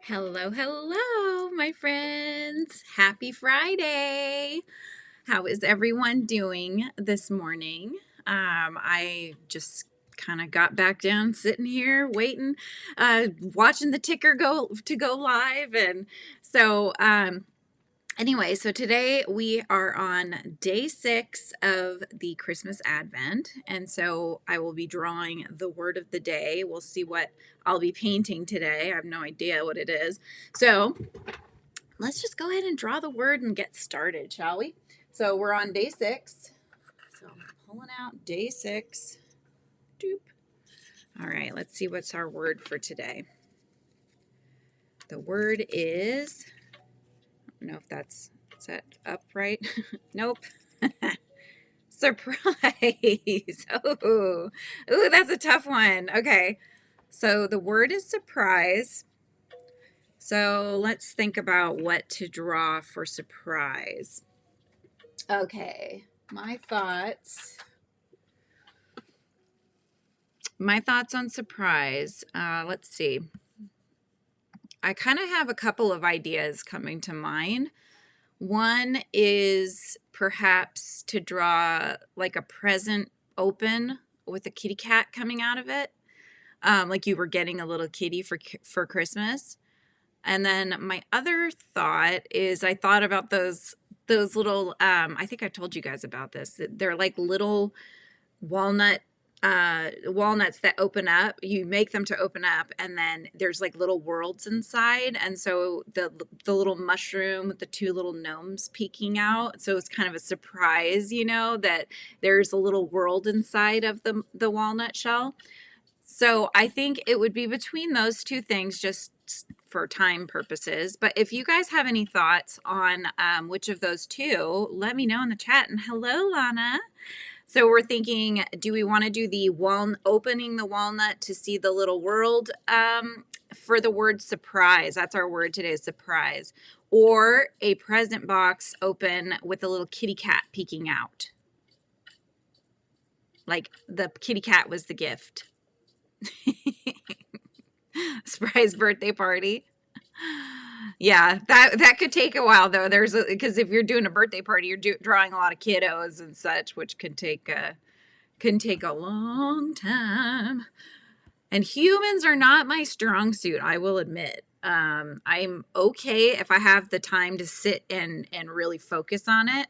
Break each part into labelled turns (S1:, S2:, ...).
S1: Hello, hello, my friends. Happy Friday. How is everyone doing this morning? I just kind of got back down sitting here waiting, watching the ticker go live. And so, anyway, so today we are on day 6 of the Christmas Advent, and so I will be drawing the word of the day. We'll see what I'll be painting today. I have no idea what it is. So let's just go ahead and draw the word and get started, shall we? So we're on day 6. So I'm pulling out day 6. Doop. All right, let's see what's our word for today. The word is, I don't know if that's set up right. Nope. Surprise. Oh, that's a tough one. Okay. So the word is surprise. So let's think about what to draw for surprise. Okay. My thoughts on surprise. Let's see. I kind of have a couple of ideas coming to mind. One is perhaps to draw like a present open with a kitty cat coming out of it, like you were getting a little kitty for Christmas. And then my other thought is I thought about those little, I think I told you guys about this. They're like little walnuts that open up. You make them to open up, and then there's like little worlds inside. And so the little mushroom with the two little gnomes peeking out. So it's kind of a surprise, that there's a little world inside of the walnut shell. So I think it would be between those two things, just for time purposes. But if you guys have any thoughts on which of those two, let me know in the chat. And hello, Lana. So we're thinking, do we want to do the opening the walnut to see the little world for the word surprise? That's our word today, surprise. Or a present box open with a little kitty cat peeking out. Like the kitty cat was the gift. Surprise birthday party. Yeah, that could take a while though. Because if you're doing a birthday party, you're drawing a lot of kiddos and such, which can take a long time. And humans are not my strong suit, I will admit. I'm okay if I have the time to sit and really focus on it.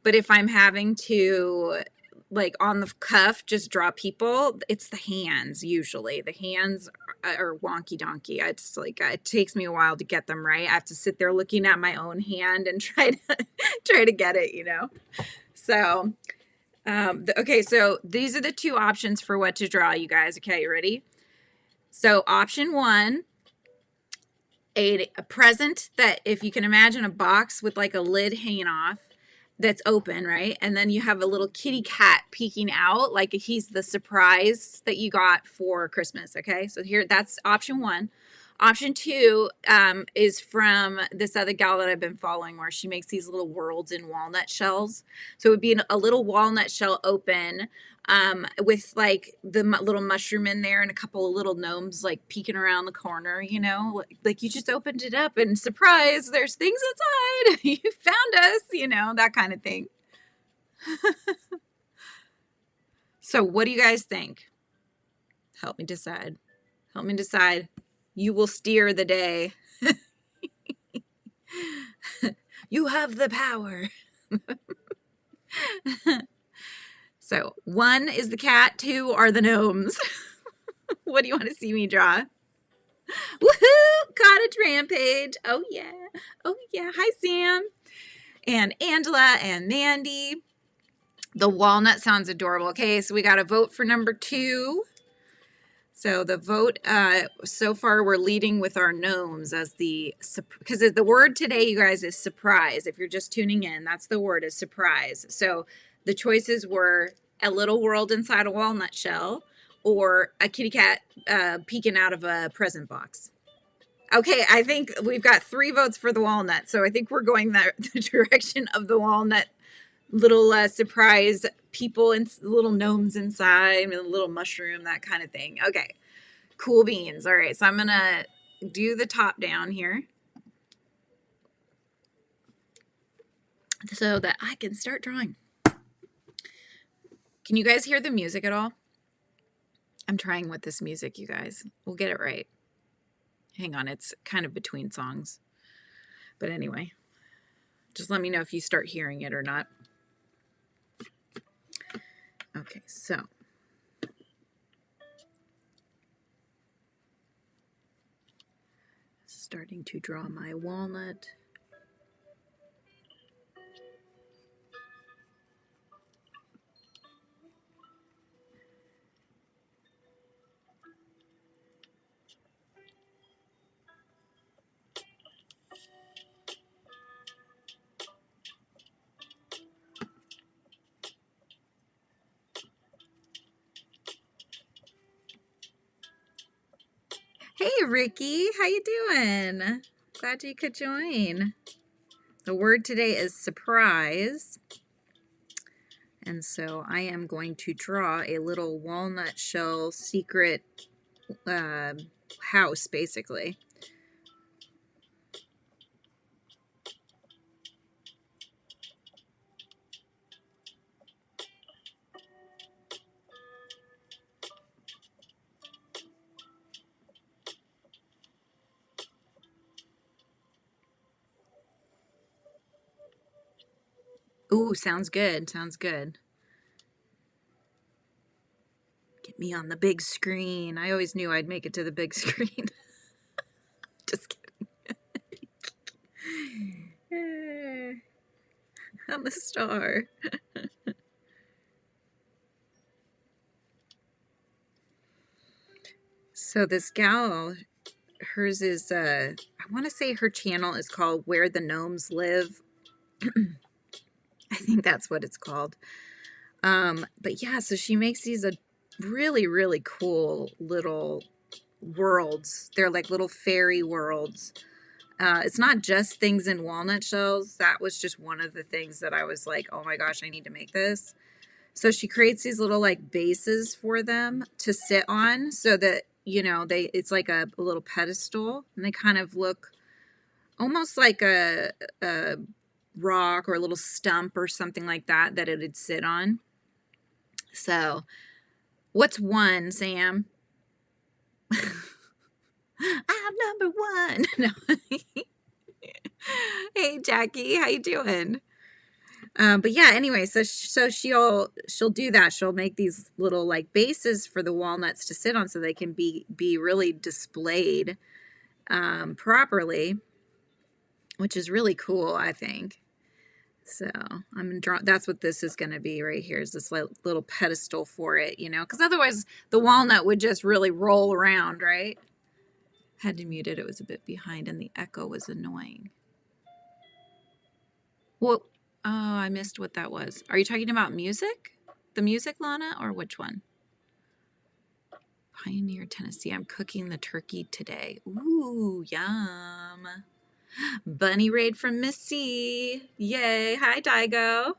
S1: But if I'm having to, like on the cuff, just draw people, it's the hands usually. The hands are wonky donkey. It's like it takes me a while to get them right. I have to sit there looking at my own hand and try to get it. So, okay, so these are the two options for what to draw, you guys. Okay, you ready? So option 1, a present that, if you can imagine a box with like a lid hanging off, that's open, right? And then you have a little kitty cat peeking out, like he's the surprise that you got for Christmas. Okay, so here, that's option 1. Option 2 is from this other gal that I've been following, where she makes these little worlds in walnut shells. So it would be a little walnut shell open with like the little mushroom in there and a couple of little gnomes like peeking around the corner, like you just opened it up and surprise, there's things inside. You found us, that kind of thing. So what do you guys think? Help me decide. You will steer the day. You have the power. So 1 is the cat, 2 are the gnomes. What do you want to see me draw? Woohoo! Cottage Rampage. Oh yeah. Hi, Sam. And Angela and Mandy. The walnut sounds adorable. Okay, so we got a vote for number 2. So the vote, so far we're leading with our gnomes as because the word today, you guys, is surprise. If you're just tuning in, that's the word, is surprise. So the choices were a little world inside a walnut shell or a kitty cat peeking out of a present box. Okay, I think we've got 3 votes for the walnut. So I think we're going the direction of the walnut, little surprise people and little gnomes inside and a little mushroom, that kind of thing. Okay, cool beans. All right, so I'm gonna do the top down here so that I can start drawing. Can you guys hear the music at all? I'm trying with this music, you guys. We'll get it right. Hang on, it's kind of between songs. But anyway, just let me know if you start hearing it or not. Okay, so starting to draw my walnut. Hey, Ricky, how you doing? Glad you could join. The word today is surprise. And so I am going to draw a little walnut shell secret house, basically. Ooh, sounds good. Sounds good. Get me on the big screen. I always knew I'd make it to the big screen. Just kidding. I'm a star. So this gal, hers is, I want to say her channel is called Where the Gnomes Live. I think that's what it's called. But yeah, so she makes these really, really cool little worlds. They're like little fairy worlds. It's not just things in walnut shells. That was just one of the things that I was like, oh my gosh, I need to make this. So she creates these little like bases for them to sit on so that, you know, it's like a little pedestal, and they kind of look almost like a rock or a little stump or something like that it would sit on. So what's one, Sam? I'm number one. No. Hey, Jackie, how you doing? But yeah, anyway, so she'll do that. She'll make these little like bases for the walnuts to sit on so they can be really displayed properly, which is really cool, I think. So that's what this is going to be right here, is this little pedestal for it, you know, because otherwise the walnut would just really roll around, right? Had to mute it. It was a bit behind and the echo was annoying. Well, oh, I missed what that was. Are you talking about music? The music, Lana, or which one? Pioneer, Tennessee. I'm cooking the turkey today. Ooh, yum. Bunny raid from Missy. Yay. Hi, Daigo.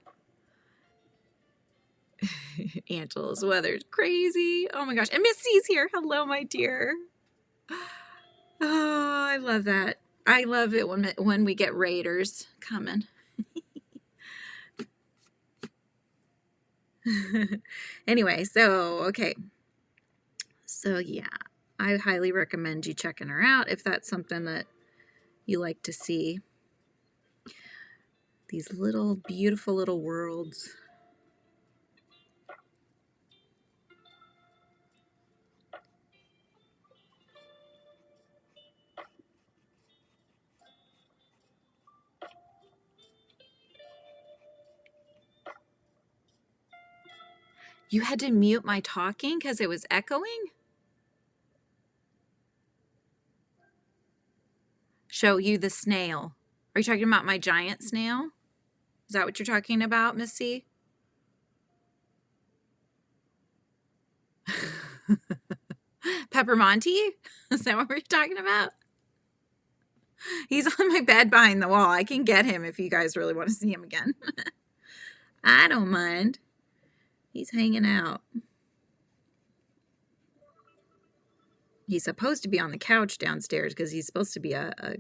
S1: Angela's weather's crazy. Oh my gosh. And Missy's here. Hello, my dear. Oh, I love that. I love it when we get raiders coming. Anyway, so, okay. So, yeah, I highly recommend you checking her out if that's something that you like to see. These little, beautiful little worlds. You had to mute my talking because it was echoing? Show you the snail. Are you talking about my giant snail? Is that what you're talking about, Missy? Peppermonte? Is that what we're talking about? He's on my bed behind the wall. I can get him if you guys really want to see him again. I don't mind. He's hanging out. He's supposed to be on the couch downstairs because he's supposed to be a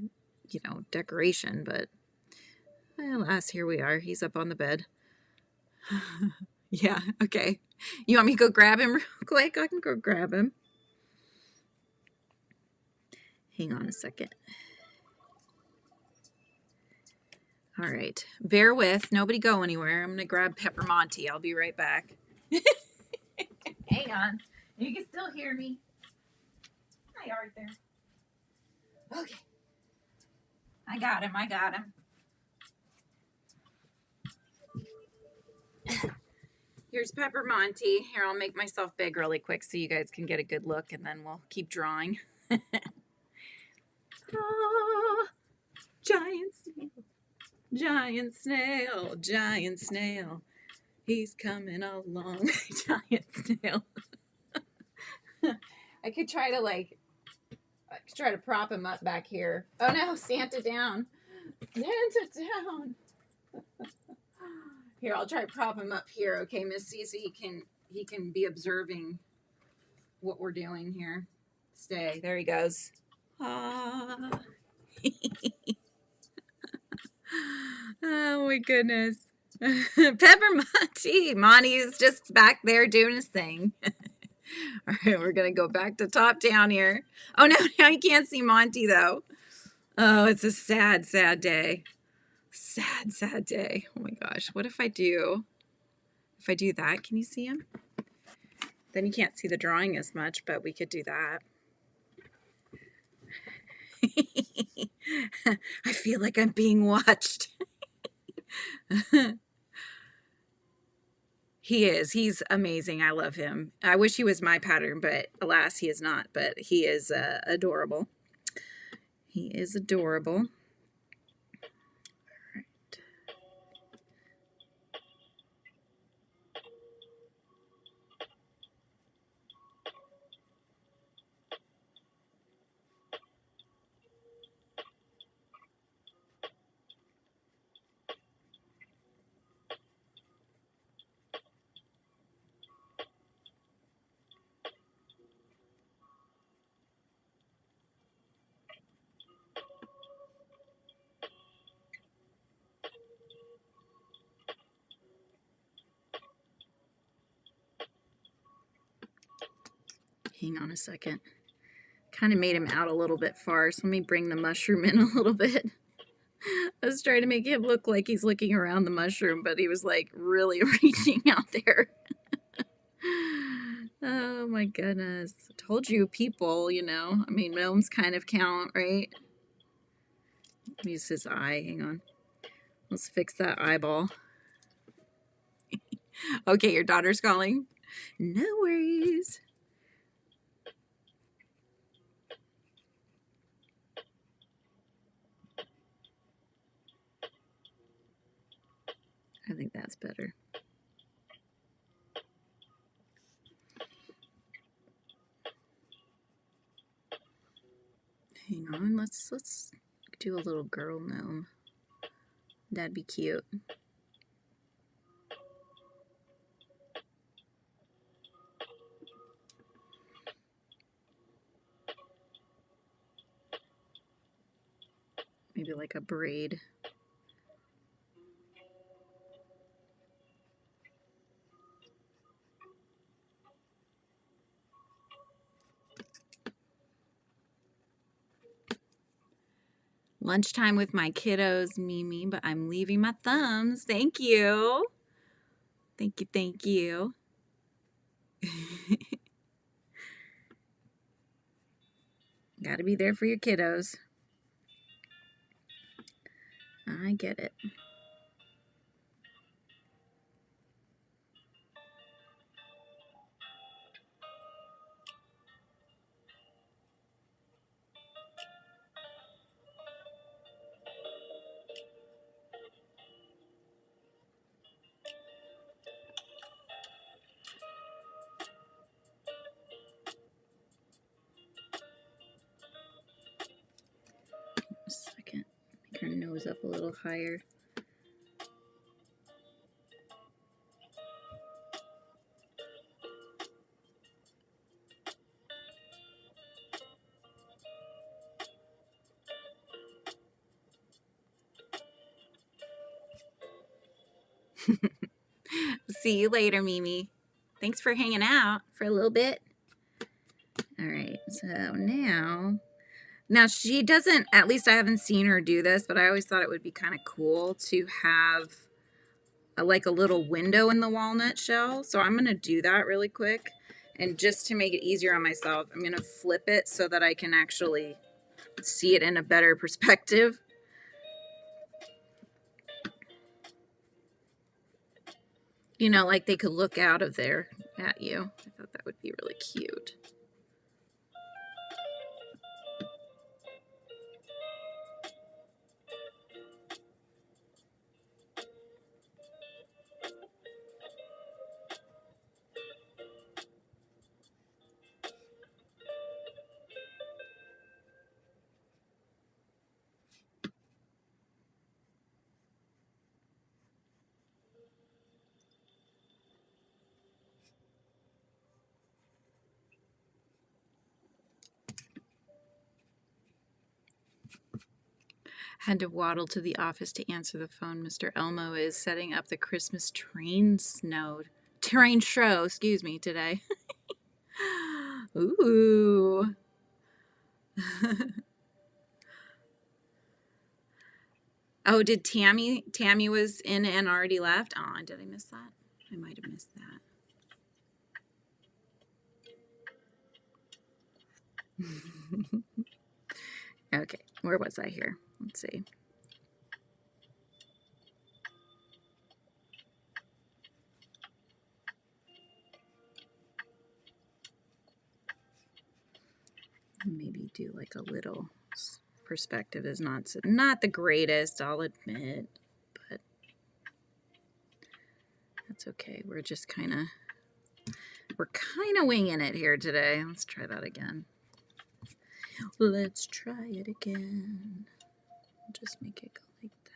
S1: you know, decoration, but alas, here we are. He's up on the bed. Yeah, okay. You want me to go grab him real quick? I can go grab him. Hang on a second. All right. Bear with. Nobody go anywhere. I'm going to grab Peppermonte. I'll be right back. Hang on. You can still hear me. Hi, Arthur. Okay. I got him. I got him. Here's Peppermonte. Here, I'll make myself big really quick so you guys can get a good look, and then we'll keep drawing. Oh, giant snail. Giant snail. Giant snail. He's coming along. Giant snail. I could try to prop him up back here. Oh no, Santa down. Santa down. Here, I'll try to prop him up here, okay, Misty, so he can be observing what we're doing here. Stay. There he goes. Ah. Oh my goodness. Peppermonte. Monty's just back there doing his thing. All right, we're going to go back to top down here. Oh, no, now you can't see Monty, though. Oh, it's a sad, sad day. Sad, sad day. Oh, my gosh. What if I do that? Can you see him? Then you can't see the drawing as much, but we could do that. I feel like I'm being watched. He is. He's amazing. I love him. I wish he was my pattern, but alas, he is not. But he is adorable. He is adorable. All right. Hang on a second. Kind of made him out a little bit far, so let me bring the mushroom in a little bit. I was trying to make him look like he's looking around the mushroom, but he was like really reaching out there. Oh my goodness. I told you, people, you know. I mean, gnomes kind of count, right? Use his eye. Hang on. Let's fix that eyeball. Okay, your daughter's calling. No worries. I think that's better. Hang on, let's do a little girl gnome. That'd be cute. Maybe like a braid. Lunchtime with my kiddos, Mimi, but I'm leaving my thumbs. Thank you. Thank you, thank you. Gotta be there for your kiddos. I get it. A second. Make her nose up a little higher. See you later, Mimi. Thanks for hanging out for a little bit. All right, so now she doesn't, at least I haven't seen her do this, but I always thought it would be kind of cool to have like a little window in the walnut shell. So I'm going to do that really quick. And just to make it easier on myself, I'm going to flip it so that I can actually see it in a better perspective. You know, like they could look out of there at you. I thought that would be really cute. Had to waddle to the office to answer the phone. Mr. Elmo is setting up the Christmas train show, excuse me, today. Ooh. Oh, did Tammy was in and already left? Oh, did I miss that? I might have missed that. Okay, where was I here? Let's see. Maybe do like a little perspective is not the greatest, I'll admit, but that's okay. We're kind of winging it here today. Let's try that again. Let's try it again. Just make it go like that.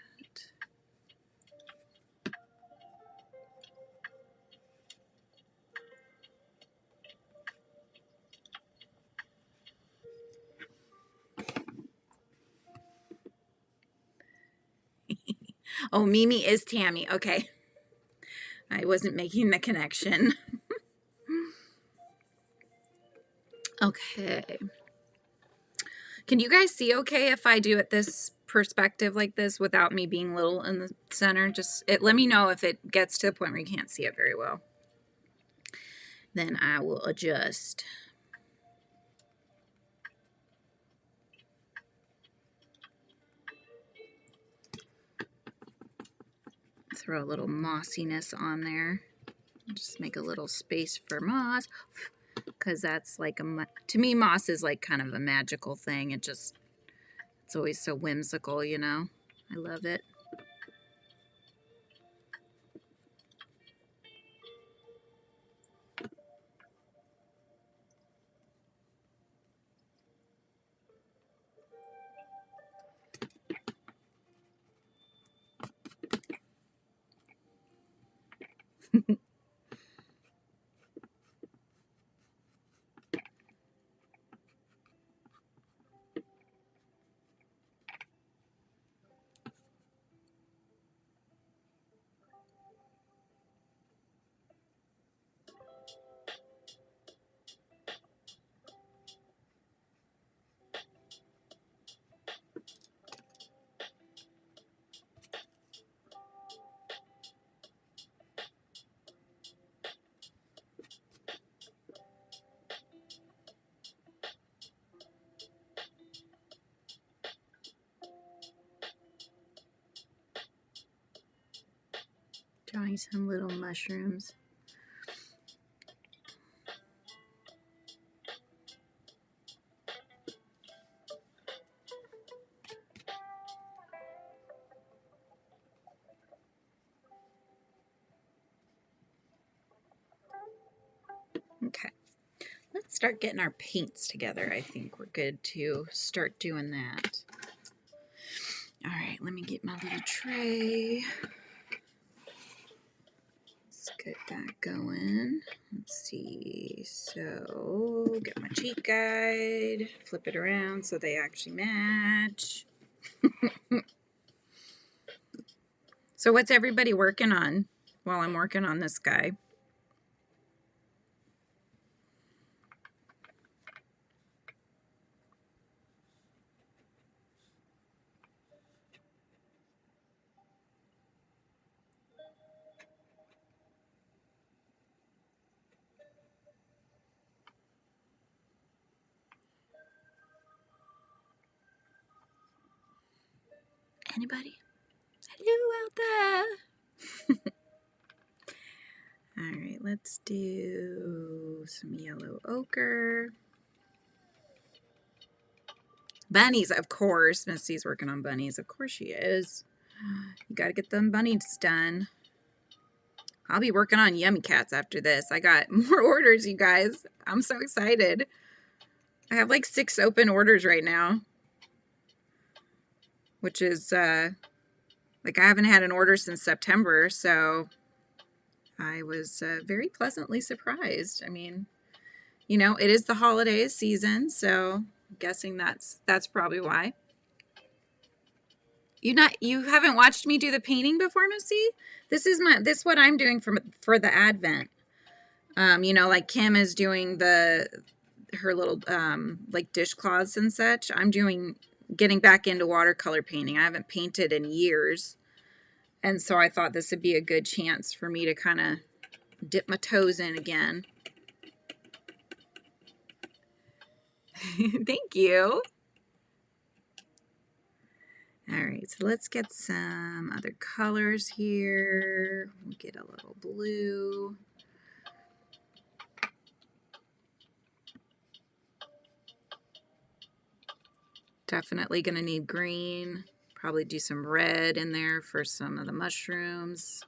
S1: Oh, Mimi is Tammy. Okay. I wasn't making the connection. Okay. Can you guys see okay if I do it this perspective like this without me being little in the center? Just let me know if it gets to the point where you can't see it very well. Then I will adjust. Throw a little mossiness on there. Just make a little space for moss, because that's like to me, moss is like kind of a magical thing. It's always so whimsical, you know. I love it. Drawing some little mushrooms. Okay, let's start getting our paints together. I think we're good to start doing that. All right, let me get my little tray. Let's get that going. Let's see. So, get my cheat guide, flip it around so they actually match. So, what's everybody working on? while I'm working on this guy. Anybody? Hello out there. All right, let's do some yellow ochre. Bunnies, of course. Missy's working on bunnies. Of course she is. You got to get them bunnies done. I'll be working on yummy cats after this. I got more orders, you guys. I'm so excited. I have like 6 open orders right now, which is like I haven't had an order since September, so I was very pleasantly surprised. I mean, you know, it is the holiday season, so I'm guessing that's probably why. You haven't watched me do the painting before, Missy? This is what I'm doing for the Advent. You know, like Kim is doing her little like dishcloths and such. I'm getting back into watercolor painting. I haven't painted in years. And so I thought this would be a good chance for me to kind of dip my toes in again. Thank you. All right, so let's get some other colors here. We'll get a little blue. Definitely going to need green. Probably do some red in there for some of the mushrooms.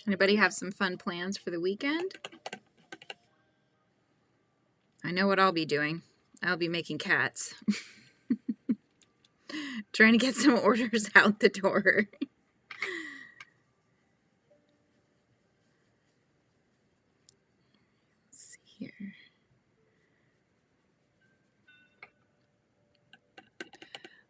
S1: Anybody have some fun plans for the weekend? I know what I'll be doing. I'll be making cats. Trying to get some orders out the door. Let's see here.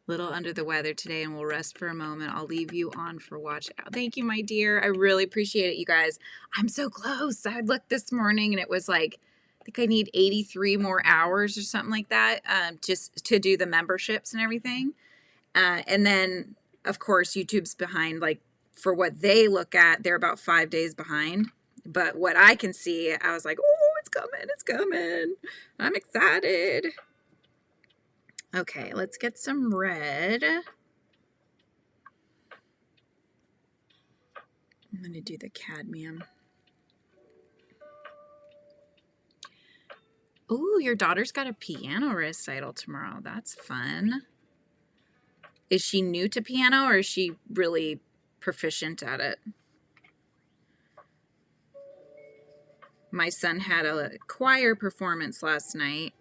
S1: Little under the weather today, and we'll rest for a moment. I'll leave you on for watch out. Thank you, my dear. I really appreciate it, you guys. I'm so close. I looked this morning and it was like, I think I need 83 more hours or something like that, just to do the memberships and everything. And then, of course, YouTube's behind. Like, for what they look at, they're about 5 days behind. But what I can see, I was like, oh, it's coming. It's coming. I'm excited. Okay, let's get some red. I'm going to do the cadmium. Ooh, your daughter's got a piano recital tomorrow. That's fun. Is she new to piano or is she really proficient at it? My son had a choir performance last night.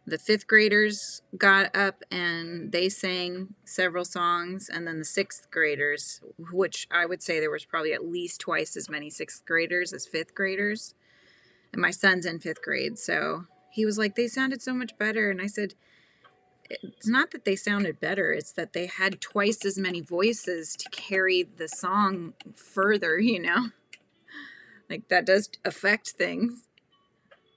S1: The 5th graders got up and they sang several songs, and then the 6th graders, which I would say there was probably at least twice as many 6th graders as 5th graders. And my son's in 5th grade, so he was like, they sounded so much better. And I said, it's not that they sounded better, it's that they had twice as many voices to carry the song further, you know? Like, that does affect things.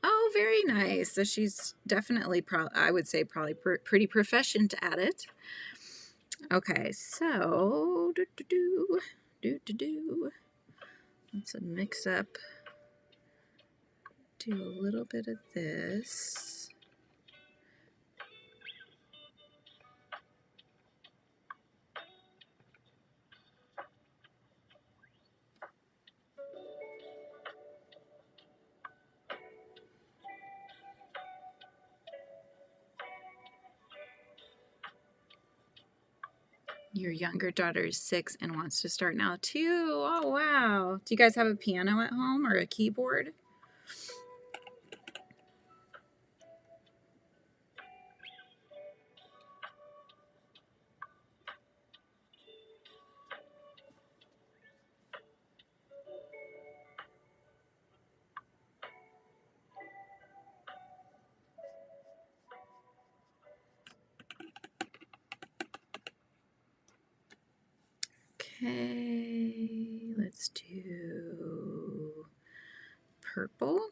S1: Oh, very nice. So she's definitely, I would say, probably pretty proficient at it. Okay, so let's mix up. Do a little bit of this. Your younger daughter is 6 and wants to start now too. Oh, wow. Do you guys have a piano at home or a keyboard? Okay, let's do purple.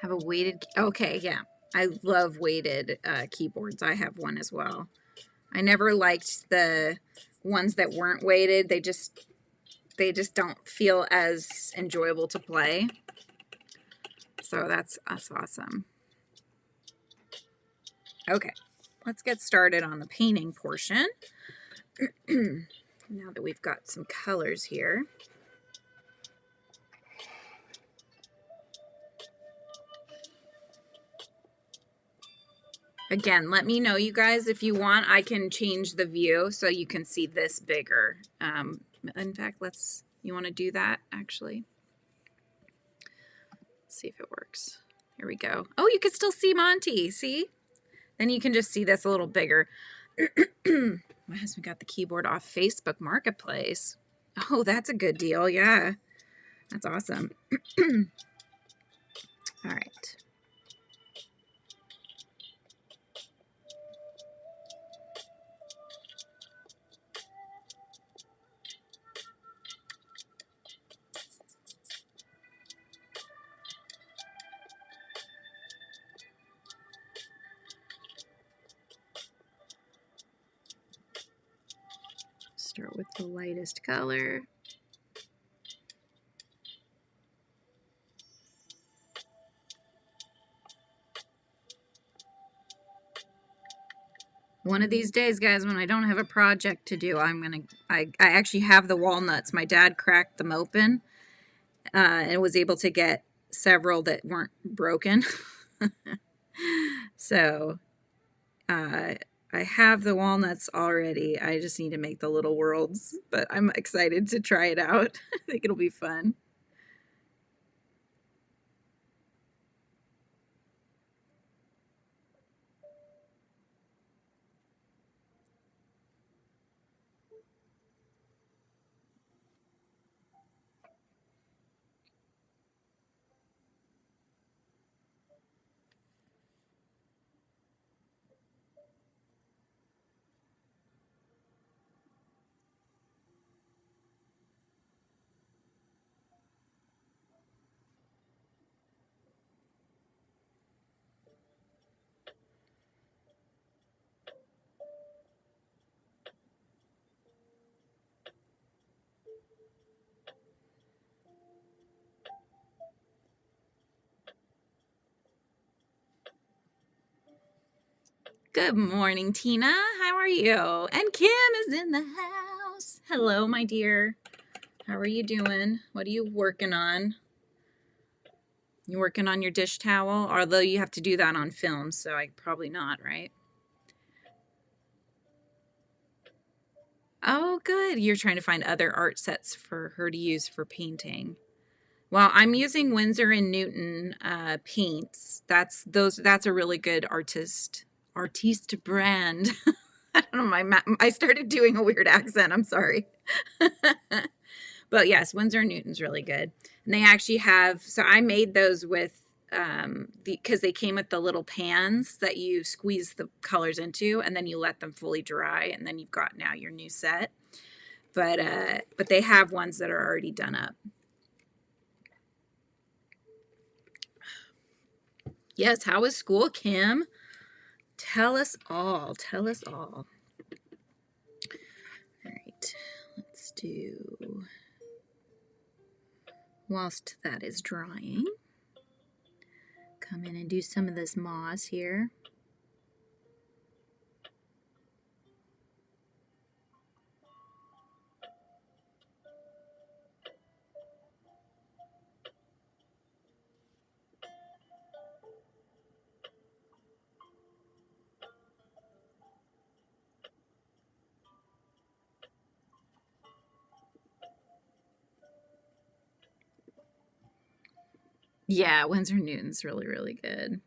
S1: Have a weighted, okay, yeah. I love weighted keyboards. I have one as well. I never liked the ones that weren't weighted. They just don't feel as enjoyable to play. So that's awesome. Okay, let's get started on the painting portion. Now that we've got some colors here. Again, let me know, you guys, if you want, I can change the view so you can see this bigger. In fact, you want to do that, actually? Let's see if it works. Here we go. Oh, you can still see Monty, see? Then you can just see this a little bigger. My husband got the keyboard off Facebook Marketplace. Oh, that's a good deal, yeah. That's awesome. All right. Start with the lightest color. One of these days, guys, when I don't have a project to do, I actually have the walnuts. My dad cracked them open and was able to get several that weren't broken. So I have the walnuts already. I just need to make the little worlds, but I'm excited to try it out. I think it'll be fun. Good morning, Tina. How are you? And Kim is in the house. Hello, my dear. How are you doing? What are you working on? You working on your dish towel? Although you have to do that on film, so I probably not, right? Oh, good. You're trying to find other art sets for her to use for painting. Well, I'm using Winsor and Newton paints. That's a really good artiste brand. I don't know. I started doing a weird accent. I'm sorry. But yes, Winsor and Newton's really good. And they actually have, so I made those with, because they came with the little pans that you squeeze the colors into and then you let them fully dry and then you've got now your new set. But they have ones that are already done up. Yes, how was school, Kim? Tell us all. Tell us all. All right, let's do, whilst that is drying, Come in and do some of this moss here. Yeah, Winsor Newton's really, really good.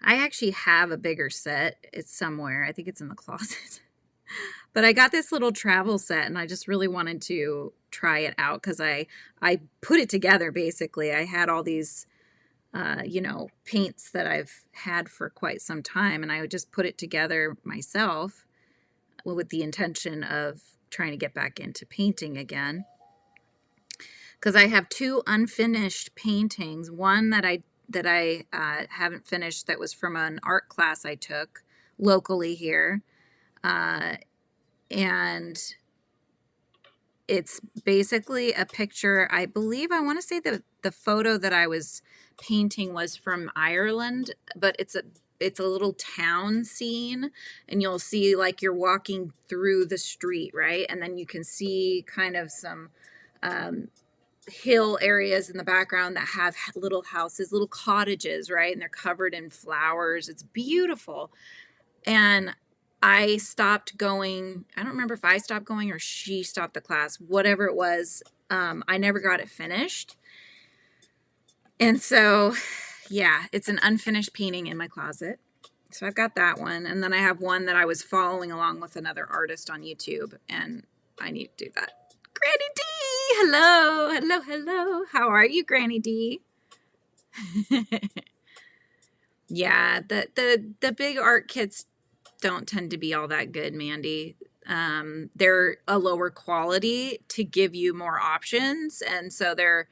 S1: I actually have a bigger set. It's somewhere. I think it's in the closet. But I got this little travel set and I just really wanted to try it out because I put it together basically. I had all these paints that I've had for quite some time, and I would just put it together myself with the intention of trying to get back into painting again. Because I have two unfinished paintings. One that I haven't finished that was from an art class I took locally here, and it's basically a picture. I believe I want to say that the photo that I was painting was from Ireland, but it's a little town scene, and you'll see like you're walking through the street, right? And then you can see kind of some hill areas in the background that have little houses, little cottages, right? And they're covered in flowers. It's beautiful. And I stopped going. I don't remember if I stopped going or she stopped the class, whatever it was. I never got it finished. And so, yeah, it's an unfinished painting in my closet. So I've got that one. And then I have one that I was following along with another artist on YouTube, and I need to do that. Granny D! Hello, hello, hello. How are you, Granny D? Yeah, the big art kits don't tend to be all that good, Mandy. They're a lower quality to give you more options, and so they're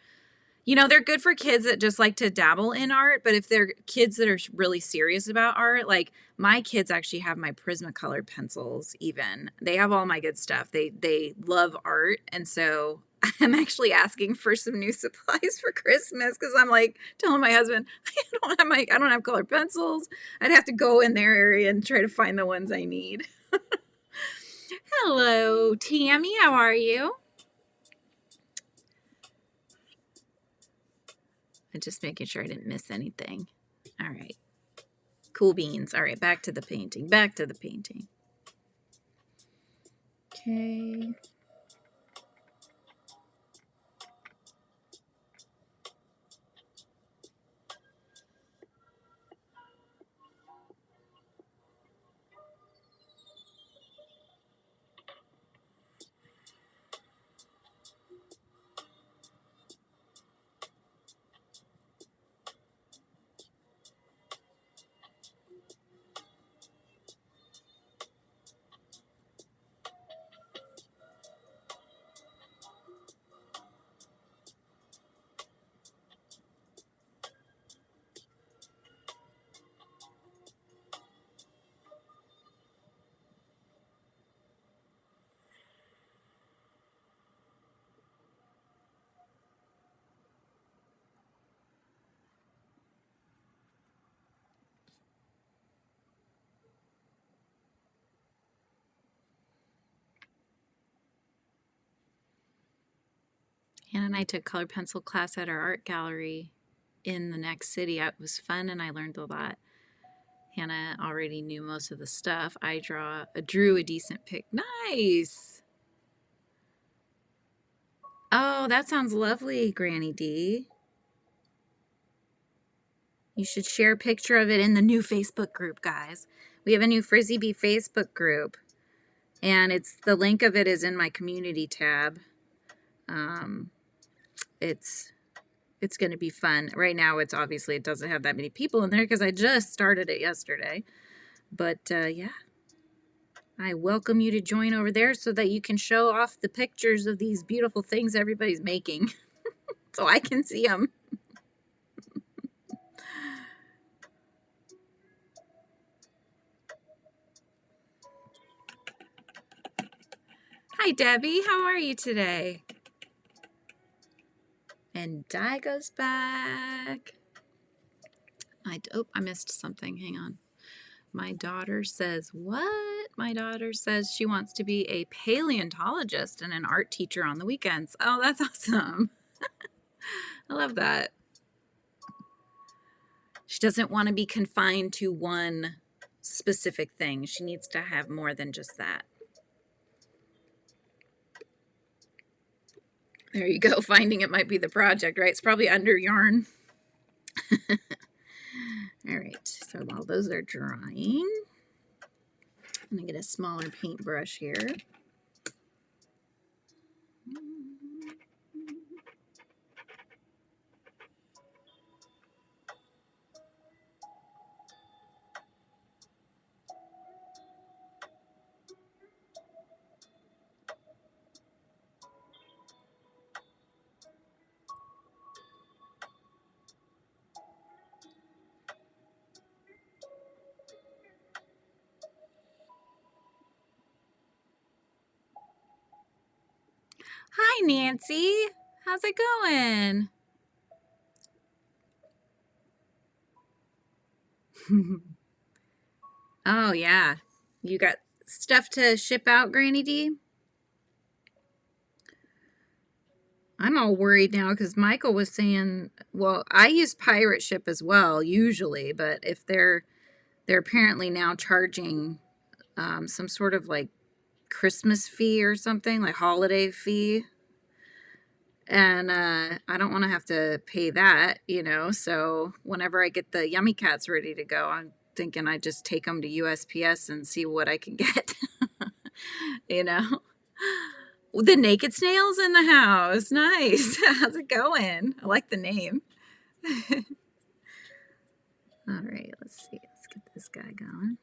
S1: good for kids that just like to dabble in art, but if they're kids that are really serious about art, like my kids actually have my Prismacolor pencils even. They have all my good stuff. They love art, and so I'm actually asking for some new supplies for Christmas because I'm like telling my husband, I don't have colored pencils. I'd have to go in their area and try to find the ones I need. Hello, Tammy. How are you? I'm just making sure I didn't miss anything. All right. Cool beans. All right, back to the painting. Back to the painting. Okay. Hannah and I took color pencil class at our art gallery in the next city. It was fun and I learned a lot. Hannah already knew most of the stuff. I drew a decent pic. Nice. Oh, that sounds lovely, Granny D. You should share a picture of it in the new Facebook group, guys. We have a new Frizzy Bee Facebook group, and the link of it is in my community tab. It's going to be fun. Right now, it doesn't have that many people in there because I just started it yesterday. But yeah, I welcome you to join over there so that you can show off the pictures of these beautiful things everybody's making so I can see them. Hi, Debbie. How are you today? And Di goes back. I missed something. Hang on. My daughter says, what? My daughter says she wants to be a paleontologist and an art teacher on the weekends. Oh, that's awesome. I love that. She doesn't want to be confined to one specific thing. She needs to have more than just that. There you go. Finding it might be the project, right? It's probably under yarn. All right. So while those are drying, I'm going to get a smaller paintbrush here. Hi, Nancy. How's it going? Oh, yeah. You got stuff to ship out, Granny D? I'm all worried now because Michael was saying, well, I use Pirate Ship as well, usually, but if they're apparently now charging some sort of like Christmas fee or something, like holiday fee. And I don't want to have to pay that, you know. So whenever I get the Yummy Cats ready to go, I'm thinking I just take them to USPS and see what I can get, you know. The Naked Snail's in the house. Nice. How's it going? I like the name. All right, let's see. Let's get this guy going.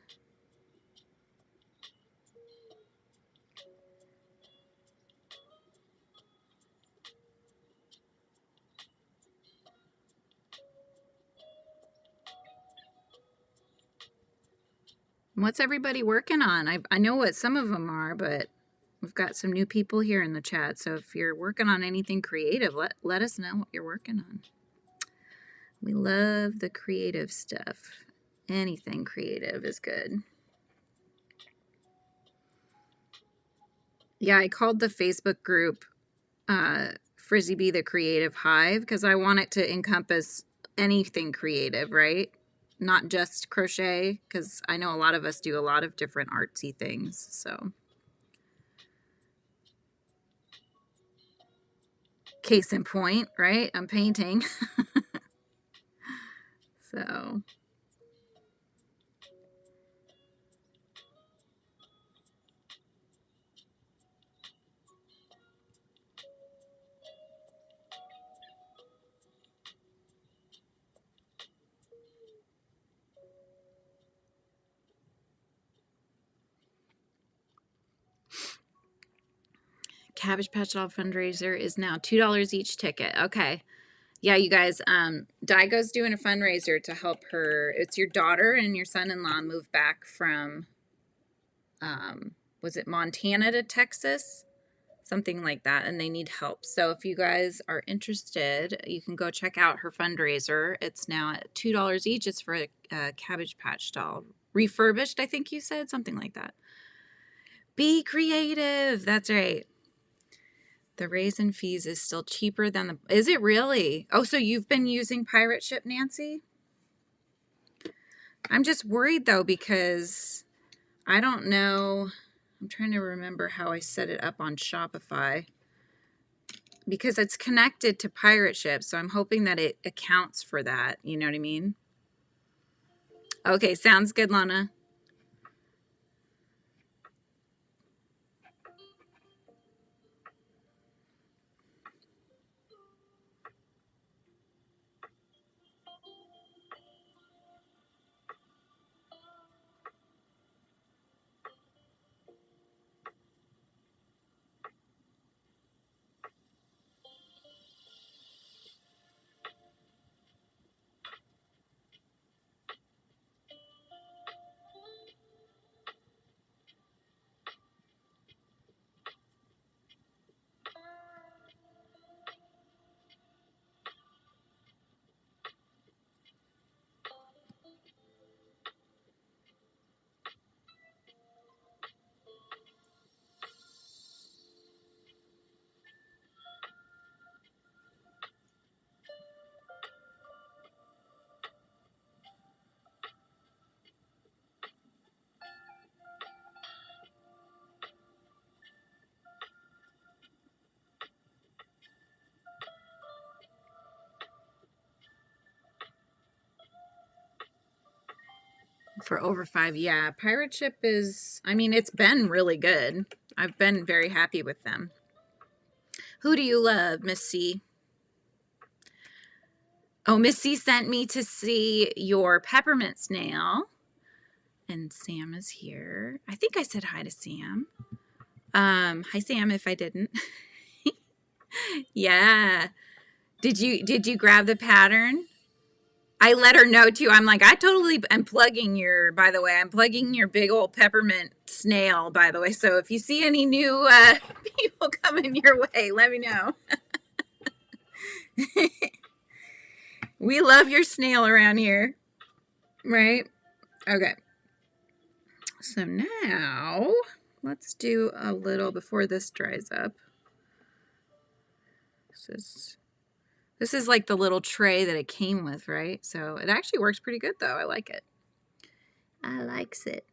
S1: What's everybody working on? I know what some of them are, but we've got some new people here in the chat. So if you're working on anything creative, let us know what you're working on. We love the creative stuff. Anything creative is good. Yeah, I called the Facebook group Frizzy Bee the Creative Hive because I want it to encompass anything creative, right? Not just crochet, because I know a lot of us do a lot of different artsy things. So, case in point, right? I'm painting. So, Cabbage Patch Doll fundraiser is now $2 each ticket. Okay. Yeah, you guys, Daigo's doing a fundraiser to help her. It's your daughter and your son-in-law move back from, was it Montana to Texas? Something like that, and they need help. So if you guys are interested, you can go check out her fundraiser. It's now at $2 each. It's for a Cabbage Patch Doll. Refurbished, I think you said, something like that. Be creative. That's right. The raisin fees is still cheaper than the... Is it really? Oh, so you've been using Pirate Ship, Nancy? I'm just worried, though, because I don't know. I'm trying to remember how I set it up on Shopify. Because it's connected to Pirate Ship, so I'm hoping that it accounts for that. You know what I mean? Okay, sounds good, Lana. For over 5. Yeah, Pirate Ship is, I mean, it's been really good. I've been very happy with them. Who do you love, Miss C? Oh, Miss C sent me to see your peppermint snail. And Sam is here. I think I said hi to Sam. Hi Sam, if I didn't. Yeah. Did you grab the pattern? I let her know too. I'm like, I'm plugging by the way, I'm plugging your big old peppermint snail, by the way. So if you see any new people coming your way, let me know. We love your snail around here. Right? Okay. So now let's do a little before this dries up. This is like the little tray that it came with, right? So it actually works pretty good though. I like it. I likes it.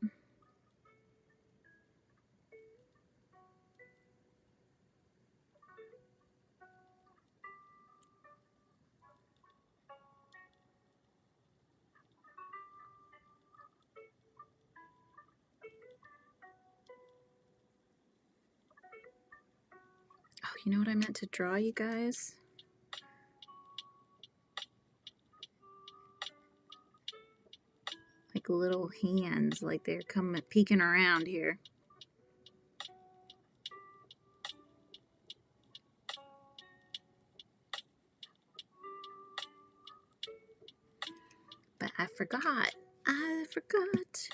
S1: Oh, you know what I meant to draw, you guys? Like little hands, like they're coming peeking around here. But I forgot. I forgot.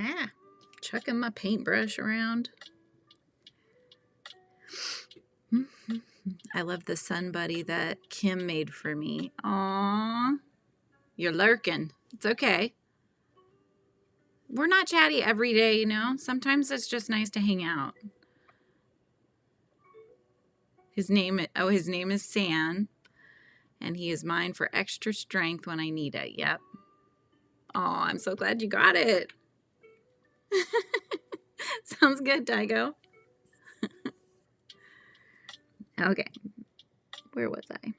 S1: Ah, chucking my paintbrush around. I love the sun buddy that Kim made for me. Aww. You're lurking. It's okay. We're not chatty every day, you know? Sometimes it's just nice to hang out. His name is San, and he is mine for extra strength when I need it. Yep. Oh, I'm so glad you got it. Sounds good, Daigo. Okay. Where was I?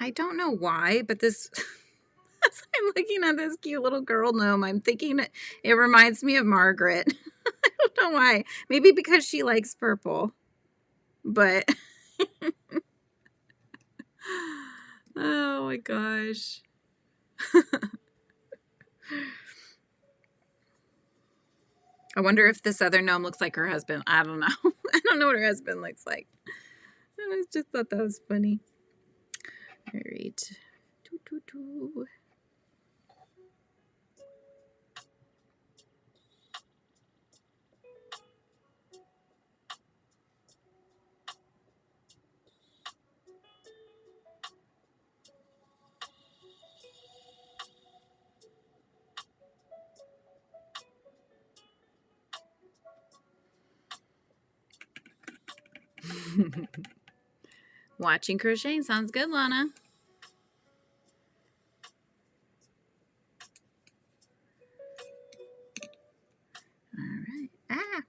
S1: I don't know why, but this, as I'm looking at this cute little girl gnome, I'm thinking it reminds me of Margaret. I don't know why. Maybe because she likes purple. But, oh my gosh. I wonder if this other gnome looks like her husband. I don't know. I don't know what her husband looks like. I just thought that was funny. All right. Watching crocheting sounds good, Lana. All right. Ah.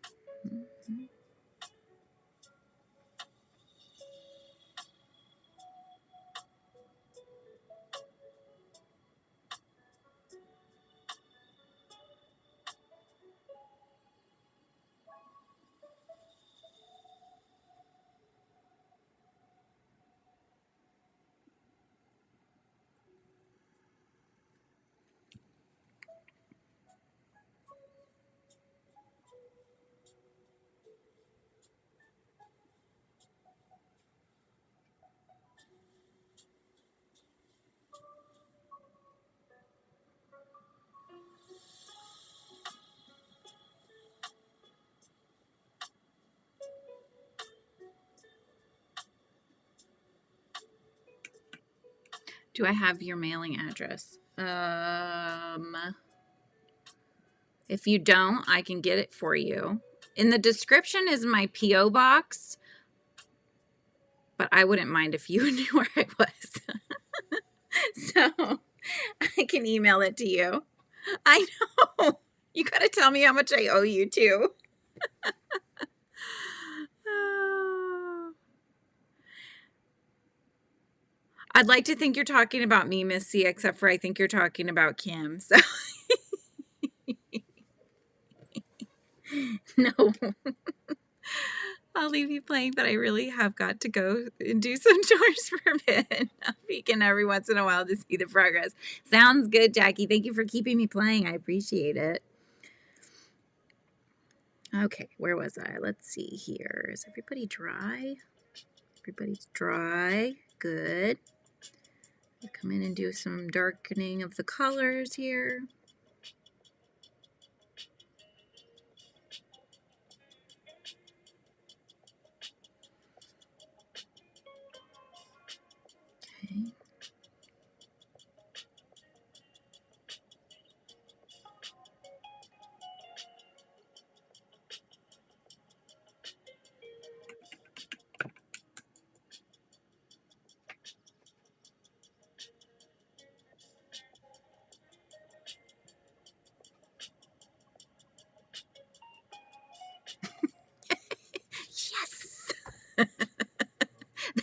S1: Do I have your mailing address? If you don't, I can get it for you. In the description is my P.O. box, but I wouldn't mind if you knew where I was. So I can email it to you. I know. You got to tell me how much I owe you too. I'd like to think you're talking about me, Miss C, except for I think you're talking about Kim. So no. I'll leave you playing, but I really have got to go and do some chores for a bit. I'll peek in every once in a while to see the progress. Sounds good, Jackie. Thank you for keeping me playing. I appreciate it. Okay, where was I? Let's see here. Is everybody dry? Everybody's dry. Good. I'll come in and do some darkening of the colors here. Okay. Yes!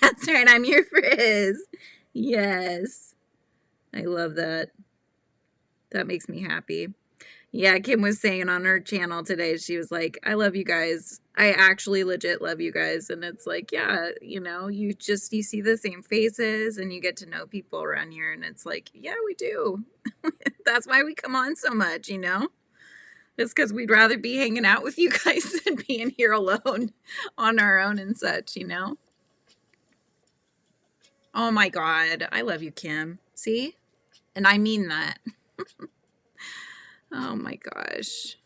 S1: That's right, I'm your Frizz. Yes. I love that. That makes me happy. Yeah, Kim was saying on her channel today, she was like, I love you guys. I actually legit love you guys. And it's like, yeah, you see the same faces and you get to know people around here. And it's like, yeah, we do. That's why we come on so much, It's because we'd rather be hanging out with you guys than being here alone on our own and such, Oh my God. I love you, Kim. See? And I mean that. Oh my gosh.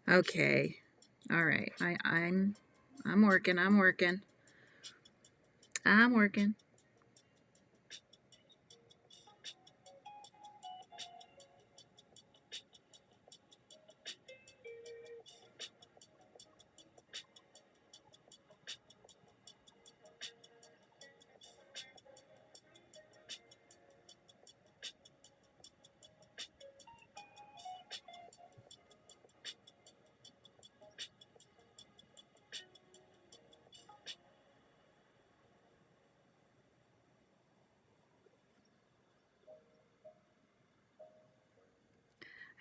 S1: Okay. All right. I'm working. I'm working. I'm working.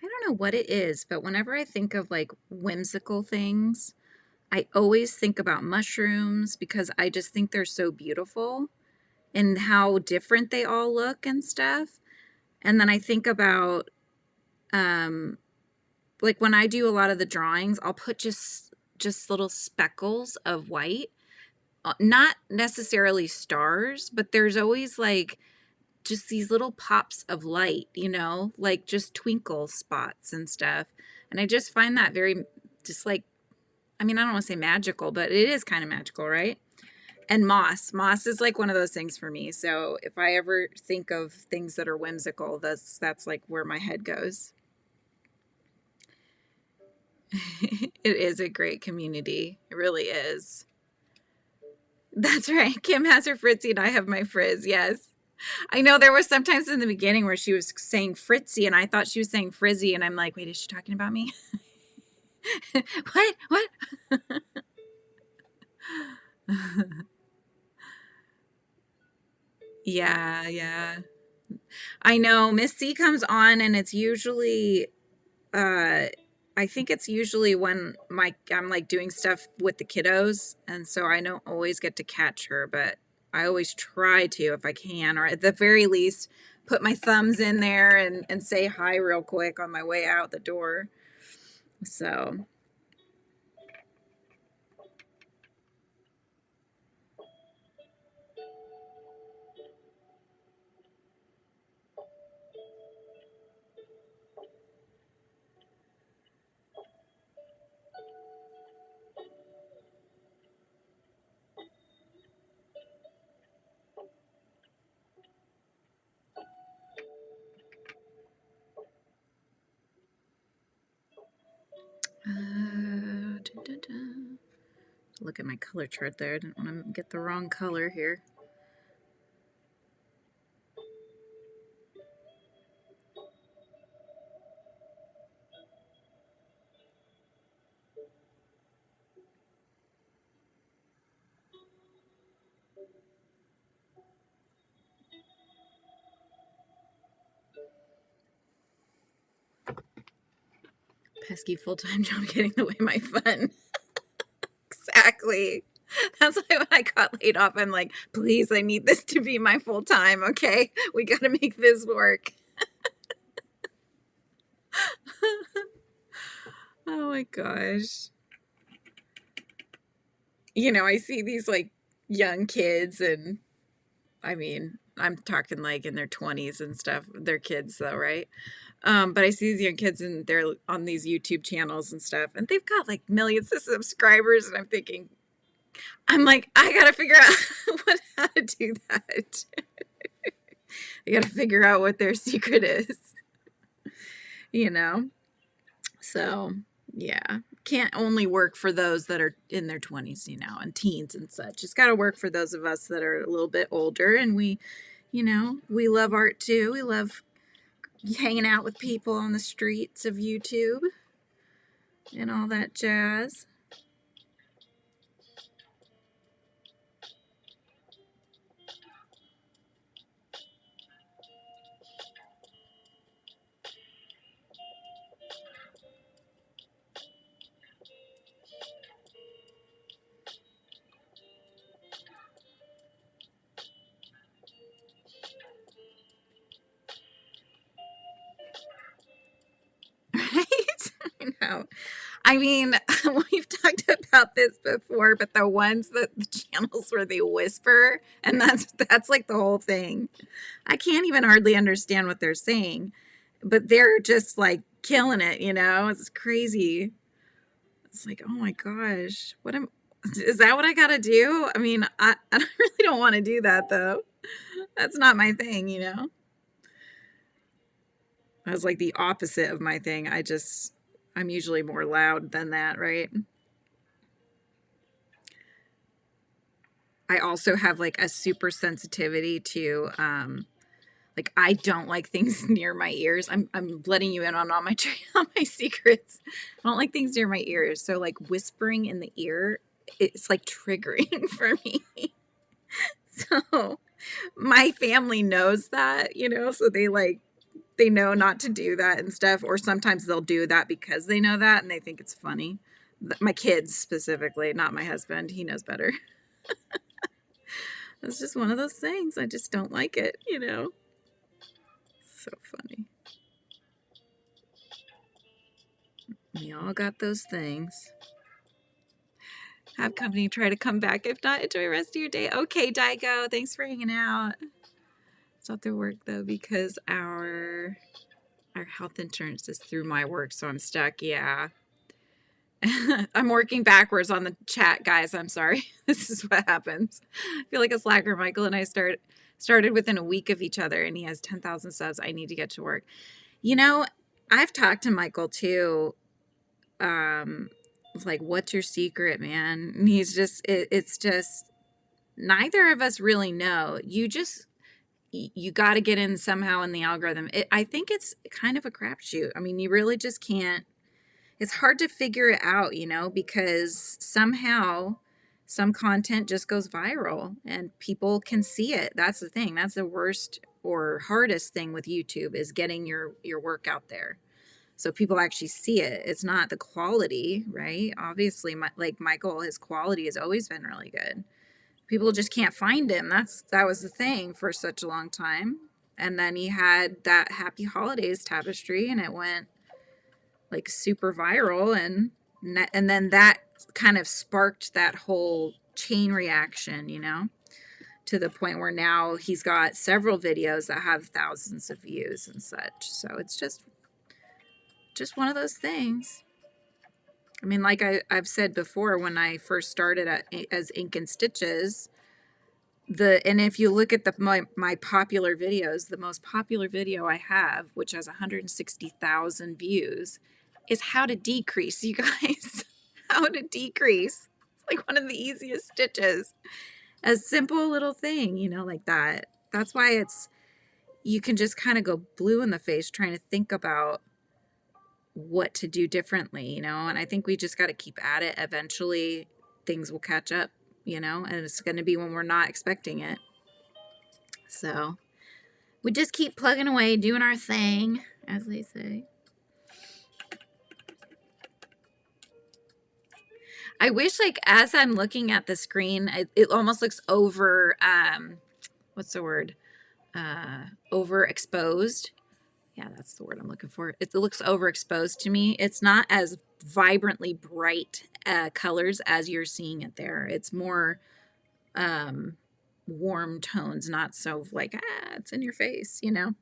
S1: I don't know what it is, but whenever I think of like whimsical things, I always think about mushrooms because I just think they're so beautiful and how different they all look and stuff. And then I think about like when I do a lot of the drawings, I'll put just little speckles of white, not necessarily stars, but there's always like just these little pops of light, like just twinkle spots and stuff. And I just find that very, just like, I mean, I don't want to say magical, but it is kind of magical, right? And moss is like one of those things for me. So if I ever think of things that are whimsical, that's like where my head goes. It is a great community. It really is. That's right. Kim has her Fritzy and I have my Frizz. Yes. I know there was sometimes in the beginning where she was saying Fritzy and I thought she was saying Frizzy and I'm like, wait, is she talking about me? What? Yeah. I know Miss C comes on and it's usually I think it's usually when I'm like doing stuff with the kiddos and so I don't always get to catch her, but I always try to if I can, or at the very least put my thumbs in there and say hi real quick on my way out the door. So Look at my color chart there. I didn't want to get the wrong color here. Pesky full-time job getting away my fun. Exactly. That's why when I got laid off, I'm like, please, I need this to be my full time. Okay. We got to make this work. Oh my gosh. You know, I see these like young kids, and I mean, I'm talking like in their 20s and stuff. They're kids though, right? But I see these young kids and they're on these YouTube channels and stuff, and they've got like millions of subscribers, and I'm like, I gotta figure out how to do that. I gotta figure out what their secret is, you know? So, yeah. Can't only work for those that are in their 20s, you know, and teens and such. It's gotta work for those of us that are a little bit older, and we love art too. We love hanging out with people on the streets of YouTube and all that jazz. Right? I know. I mean, we've talked about this before, but the channels where they whisper, and that's like the whole thing. I can't even hardly understand what they're saying, but they're just like killing it, you know? It's crazy. It's like, oh my gosh, is that what I gotta do? I mean, I really don't want to do that though. That's not my thing, you know? That's like the opposite of my thing. I'm usually more loud than that, right? I also have like a super sensitivity to like I don't like things near my ears. I'm letting you in on all my on my secrets. I don't like things near my ears. So like whispering in the ear, it's like triggering for me. So my family knows that, you know, so they know not to do that and stuff, or sometimes they'll do that because they know that and they think it's funny. My kids specifically, not my husband. He knows better. It's just one of those things. I just don't like it, you know. So funny. We all got those things. Have company try to come back. If not, enjoy the rest of your day. Okay, Daigo, thanks for hanging out. It's not through work though, because our health insurance is through my work, so I'm stuck. Yeah. I'm working backwards on the chat, guys. I'm sorry. This is what happens. I feel like a slacker. Michael and I started within a week of each other, and he has 10,000 subs. I need to get to work. You know, I've talked to Michael too. Like, what's your secret, man? And he's just, it's just, neither of us really know. You got to get in somehow in the algorithm. I think it's kind of a crapshoot. I mean, you really just can't. It's hard to figure it out, you know, because somehow some content just goes viral and people can see it. That's the thing. That's the worst or hardest thing with YouTube, is getting your work out there so people actually see it. It's not the quality, right? Obviously, like Michael, his quality has always been really good. People just can't find him. That was the thing for such a long time. And then he had that Happy Holidays tapestry, and it went like super viral, and then that kind of sparked that whole chain reaction, you know, to the point where now he's got several videos that have thousands of views and such. So it's just one of those things. I mean, like I've said before, when I first started as Ink and Stitches, and if you look at my popular videos, the most popular video I have, which has 160,000 views, is how to decrease, you guys. How to decrease. like one of the easiest stitches. A simple little thing, you know, like that. That's why you can just kind of go blue in the face trying to think about what to do differently, you know, and I think we just got to keep at it. Eventually things will catch up, you know, and it's going to be when we're not expecting it. So we just keep plugging away, doing our thing, as they say. I wish, like, as I'm looking at the screen, it almost looks over, what's the word? Overexposed. Yeah, that's the word I'm looking for. It looks overexposed to me. It's not as vibrantly bright colors as you're seeing it there. It's more warm tones, not so like, it's in your face, you know?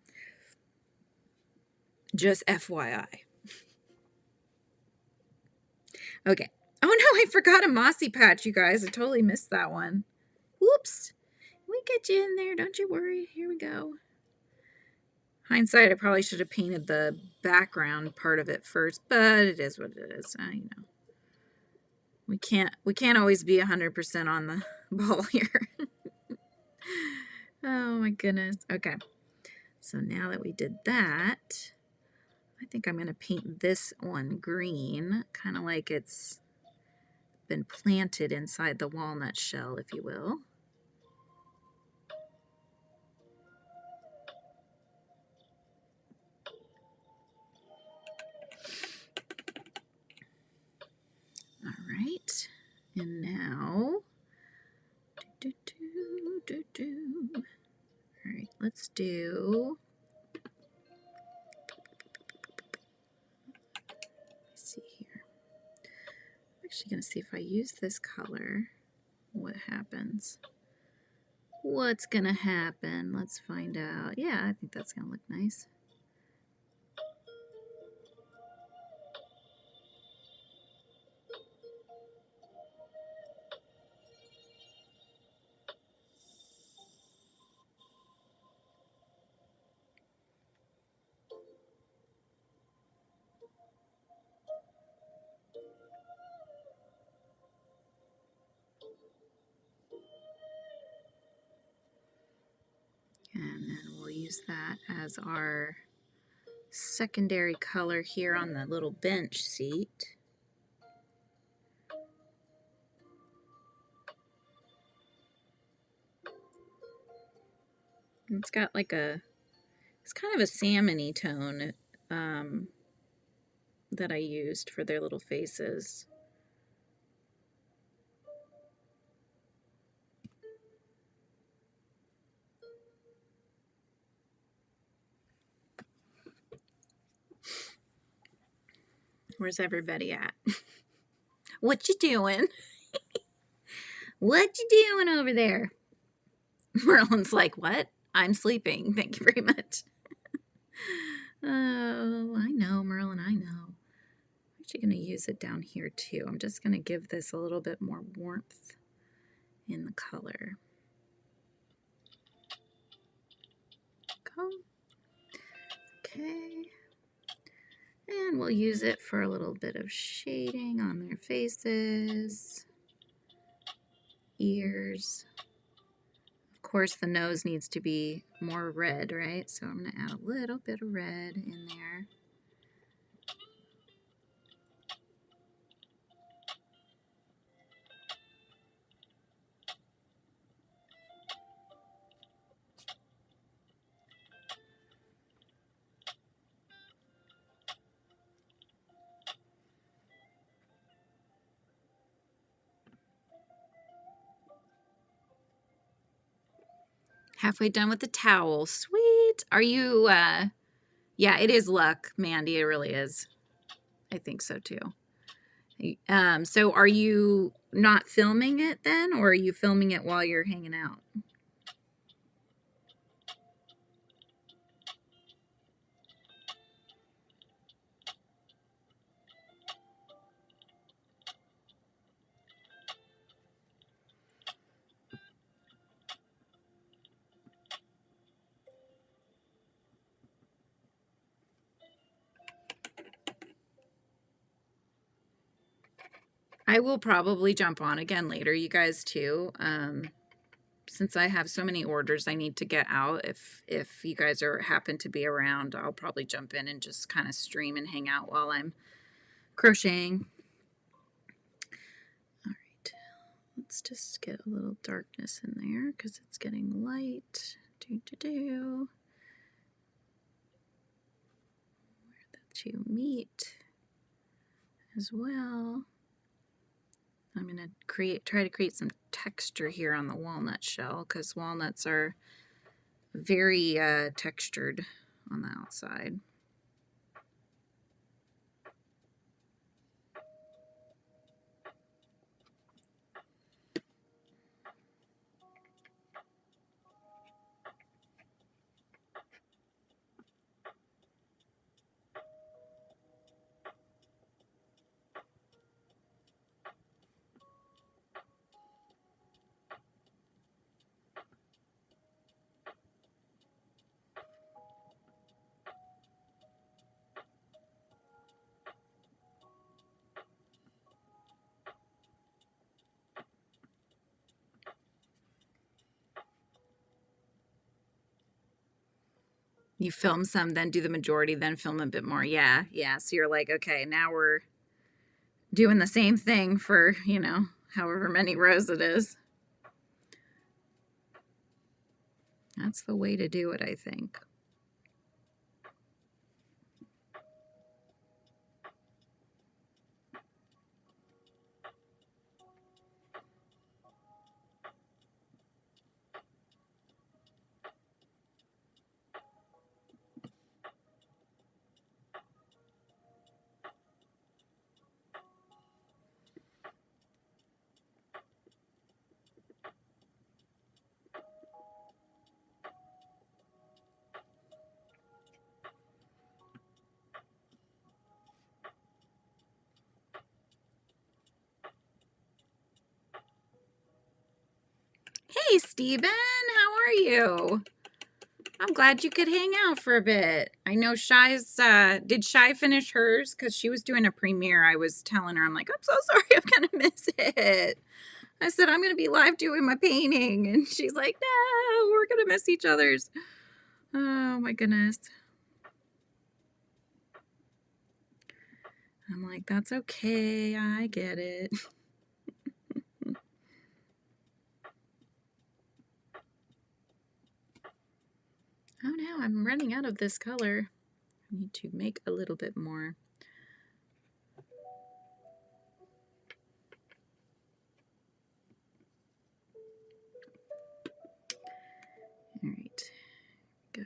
S1: Just FYI. Okay. Oh no, I forgot a mossy patch, you guys. I totally missed that one. Whoops. We get you in there. Don't you worry. Here we go. Hindsight, I probably should have painted the background part of it first, but it is what it is. You know, we can't always be 100% on the ball here. Oh my goodness. Okay. So now that we did that, I think I'm going to paint this one green, kind of like it's been planted inside the walnut shell, if you will. All right. And now, all right, let's do, let's see here. I'm actually going to see if I use this color, what happens. What's going to happen? Let's find out. Yeah, I think that's going to look nice. And then we'll use that as our secondary color here on the little bench seat. It's got like it's kind of a salmon-y tone that I used for their little faces. Where's everybody at? What you doing? What you doing over there? Merlin's like, what? I'm sleeping. Thank you very much. Oh, I know, Merlin, I know. I'm actually going to use it down here too. I'm just going to give this a little bit more warmth in the color. Go. Okay. And we'll use it for a little bit of shading on their faces, ears. Of course, the nose needs to be more red, right? So I'm going to add a little bit of red in there. Halfway done with the towel. Sweet. Are you, yeah, it is luck, Mandy. It really is. I think so too. So are you not filming it then, or are you filming it while you're hanging out? I will probably jump on again later, you guys too. Since I have so many orders I need to get out, if you guys are happen to be around, I'll probably jump in and just kind of stream and hang out while I'm crocheting. All right, let's just get a little darkness in there because it's getting light. Where the two meet as well. I'm gonna try to create some texture here on the walnut shell because walnuts are very textured on the outside. You film some, then do the majority, then film a bit more. Yeah, yeah. So you're like, okay, now we're doing the same thing for, you know, however many rows it is. That's the way to do it, I think. Hey, Steven, how are you? I'm glad you could hang out for a bit. I know Shy's, did Shy finish hers? Because she was doing a premiere. I was telling her, I'm like, I'm so sorry, I'm going to miss it. I said, I'm going to be live doing my painting. And she's like, no, we're going to miss each other's. Oh, my goodness. I'm like, that's okay. I get it. Oh no, I'm running out of this color. I need to make a little bit more. All right, go.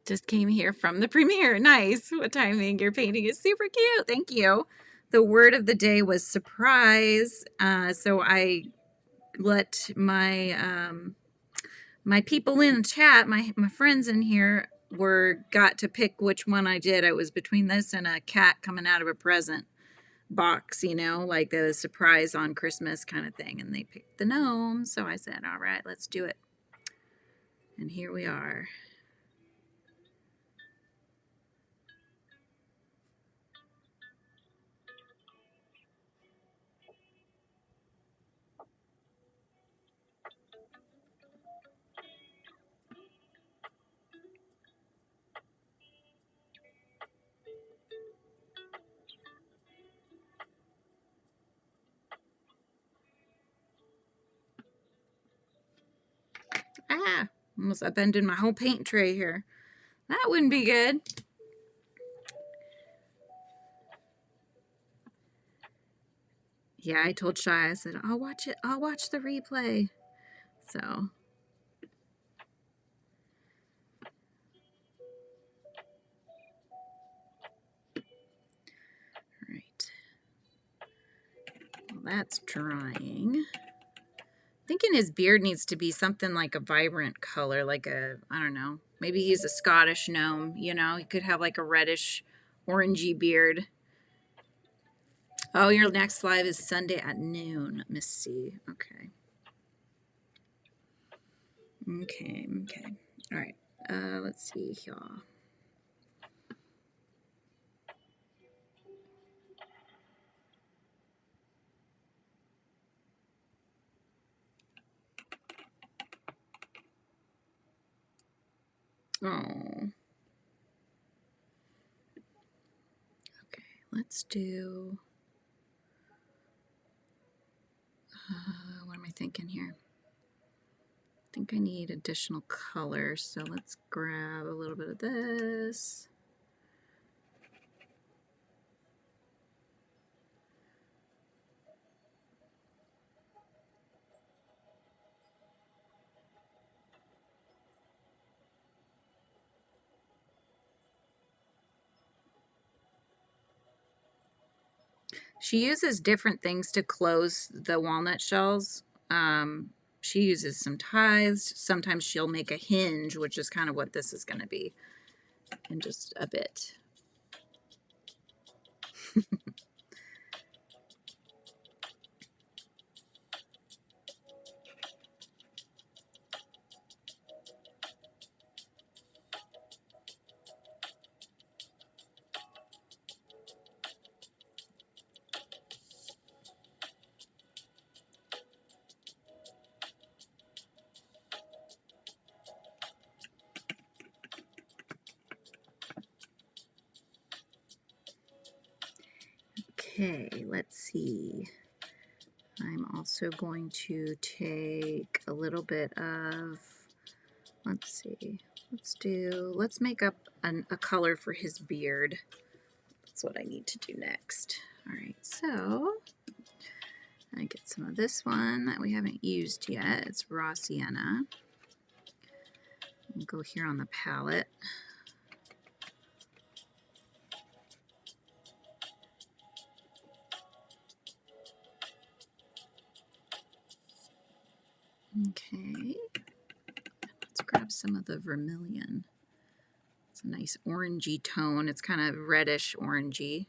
S1: Just came here from the premiere. Nice. What timing. Your painting is super cute. Thank you. The word of the day was surprise. So I let my people in chat, my friends in here got to pick which one I did. I was between this and a cat coming out of a present box, you know, like the surprise on Christmas kind of thing. And they picked the gnome. So I said, all right, let's do it. And here we are. Ah, almost upended my whole paint tray here. That wouldn't be good. Yeah, I told Shy, I said, I'll watch it. I'll watch the replay. So, all right. Well, that's drying. Thinking his beard needs to be something like a vibrant color, like a, I don't know, maybe he's a Scottish gnome, you know, he could have like a reddish, orangey beard. Oh, your next live is Sunday at noon, Miss C. Okay. Okay, okay. All right. Let's see here. Oh. Okay, let's do, what am I thinking here? I think I need additional color, so let's grab a little bit of this. She uses different things to close the walnut shells. She uses some ties. Sometimes she'll make a hinge, which is kind of what this is going to be in just a bit. Okay, let's see. I'm also going to take a little bit of, let's see, let's make up a color for his beard. That's what I need to do next. All right, so I get some of this one that we haven't used yet. It's raw sienna. We'll go here on the palette. Okay, let's grab some of the vermilion. It's a nice orangey tone. It's kind of reddish orangey.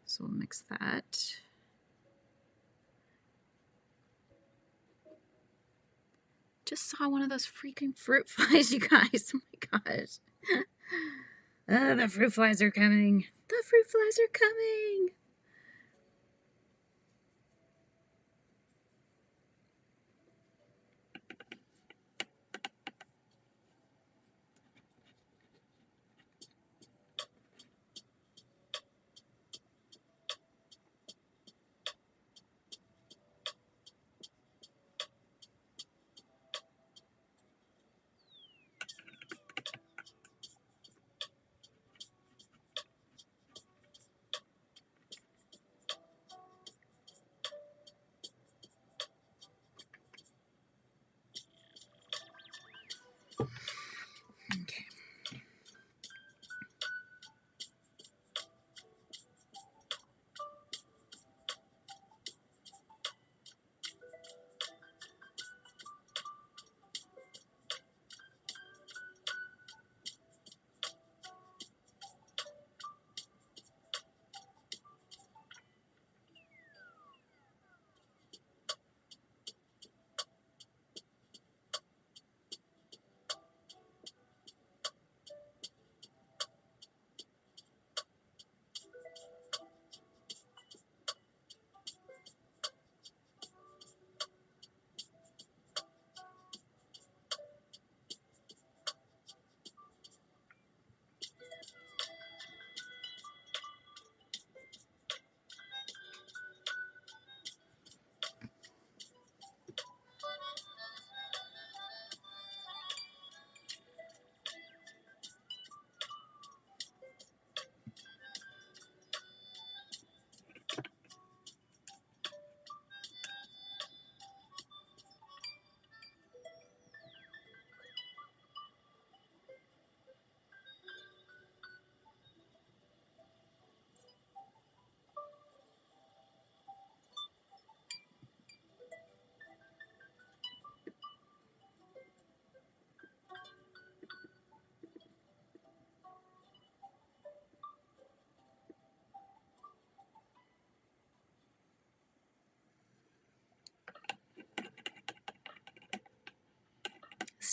S1: So we'll mix that. Just saw one of those freaking fruit flies, you guys. Oh my gosh. The fruit flies are coming. The fruit flies are coming.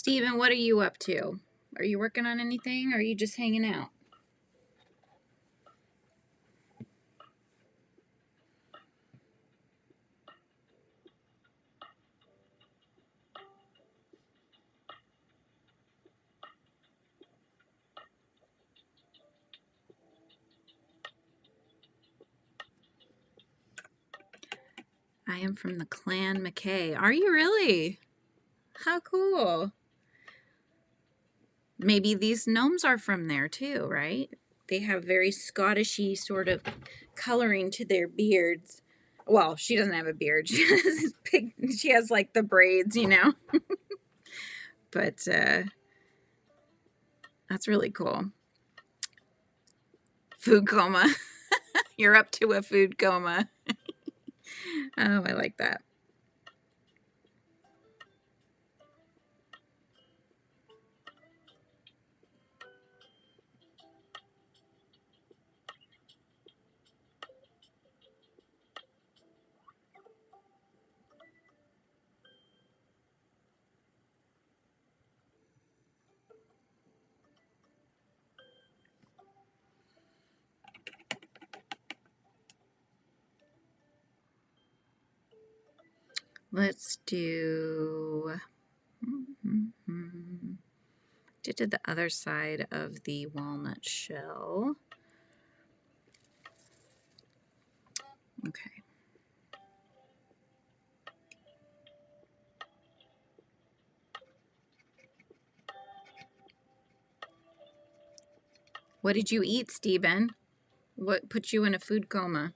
S1: Steven, what are you up to? Are you working on anything or are you just hanging out? I am from the Clan McKay. Are you really? How cool. Maybe these gnomes are from there too, right? They have very Scottishy sort of coloring to their beards. Well, she doesn't have a beard. She has like the braids, you know. But that's really cool. Food coma. You're up to a food coma. Oh, I like that. Let's do to the other side of the walnut shell. Okay. What did you eat, Stephen? What put you in a food coma?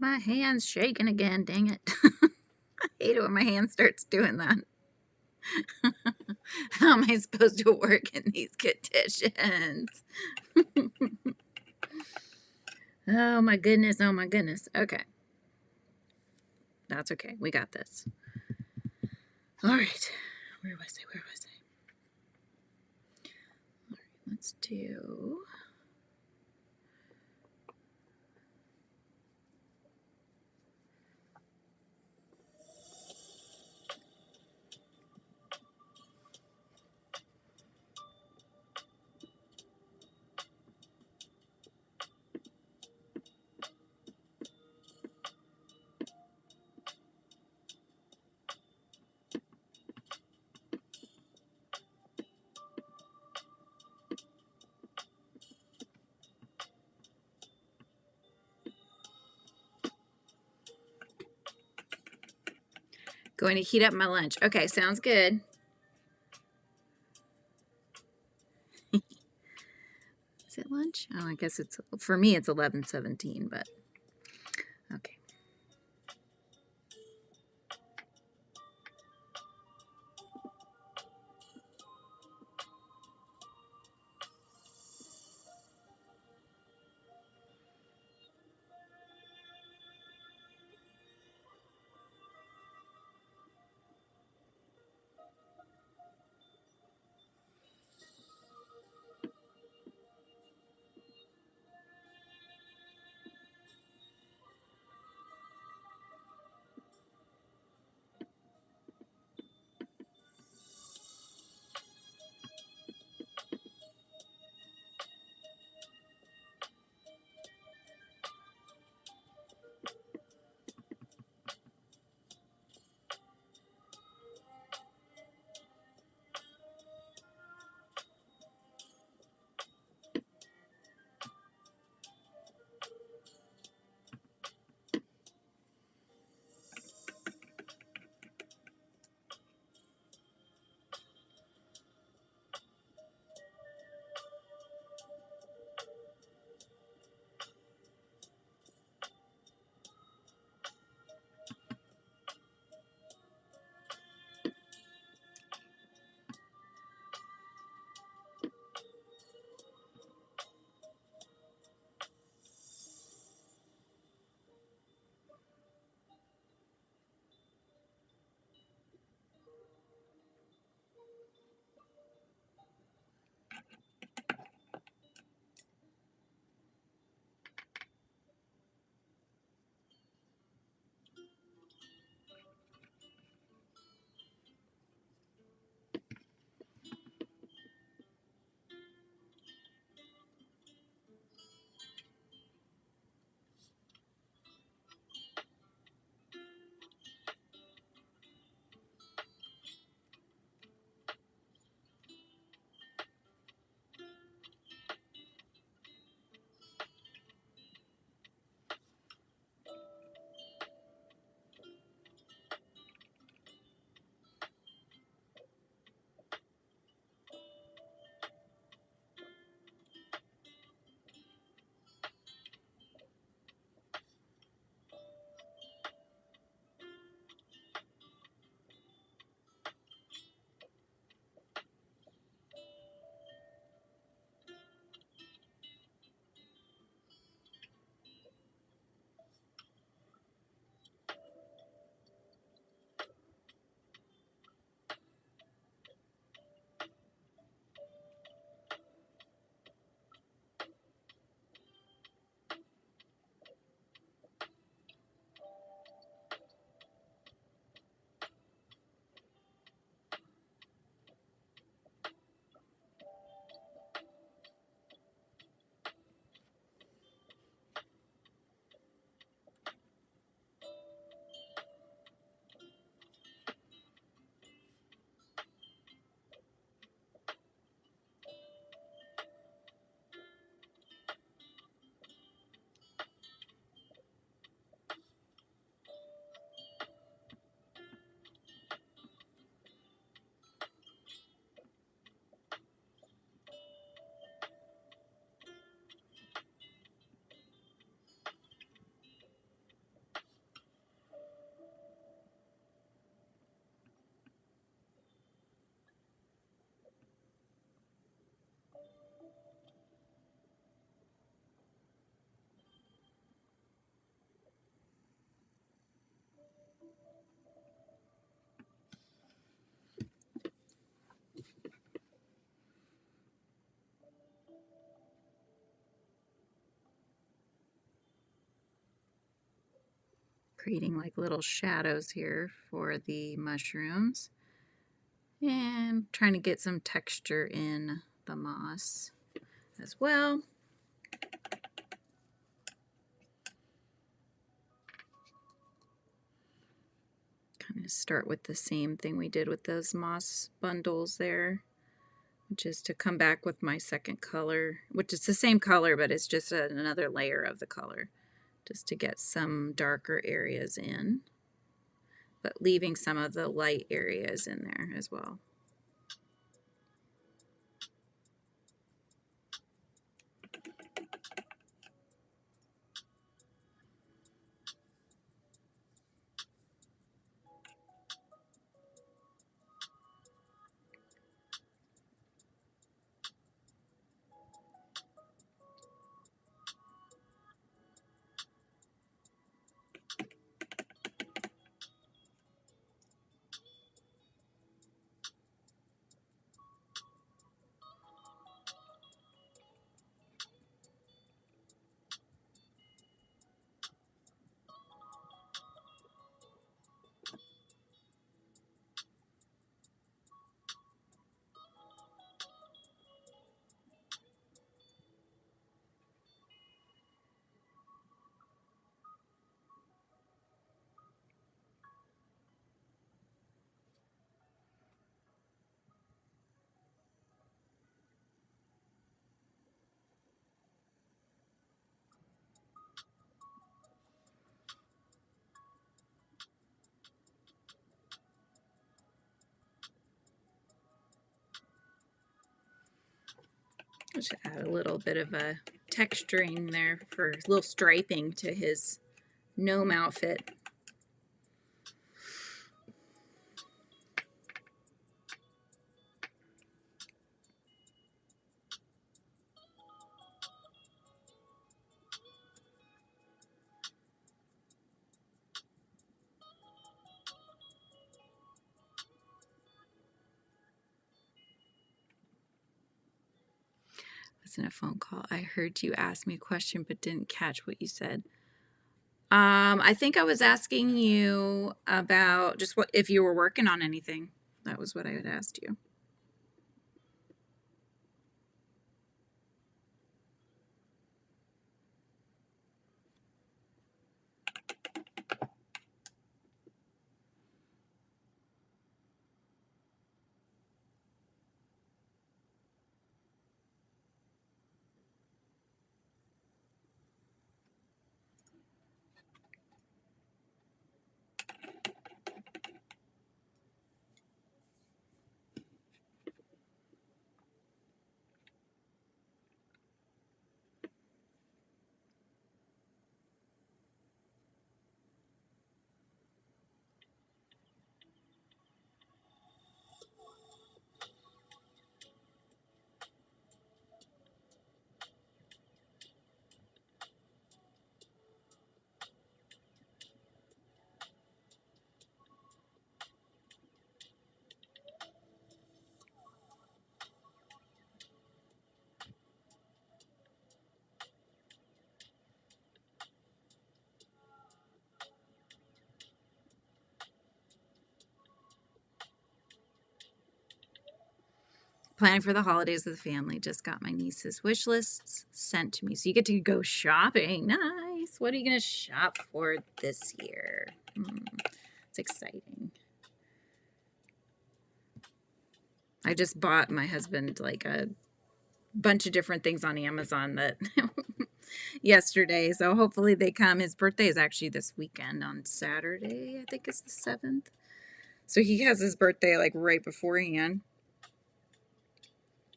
S1: My hand's shaking again, dang it. I hate it when my hand starts doing that. How am I supposed to work in these conditions? Oh my goodness, oh my goodness. Okay. That's okay. We got this. All right. Where was I? All right, let's do... Going to heat up my lunch. Okay, sounds good. Is it lunch? Oh, I guess it's, for me, it's 11:17, but okay. Creating like little shadows here for the mushrooms and trying to get some texture in the moss as well. Kind of start with the same thing we did with those moss bundles there, which is to come back with my second color, which is the same color, but it's just another layer of the color, just to get some darker areas in. but leaving some of the light areas in there as well. Just add a little bit of a texturing there for a little striping to his gnome outfit. In a phone call, I heard you ask me a question but didn't catch what you said. I think I was asking you about just what if you were working on anything. That was what I had asked you. Planning for the holidays with the family. Just got my niece's wish lists sent to me. So you get to go shopping. Nice. What are you going to shop for this year? It's exciting. I just bought my husband like a bunch of different things on Amazon that yesterday. So hopefully they come. His birthday is actually this weekend on Saturday. I think it's the 7th. So he has his birthday like right beforehand.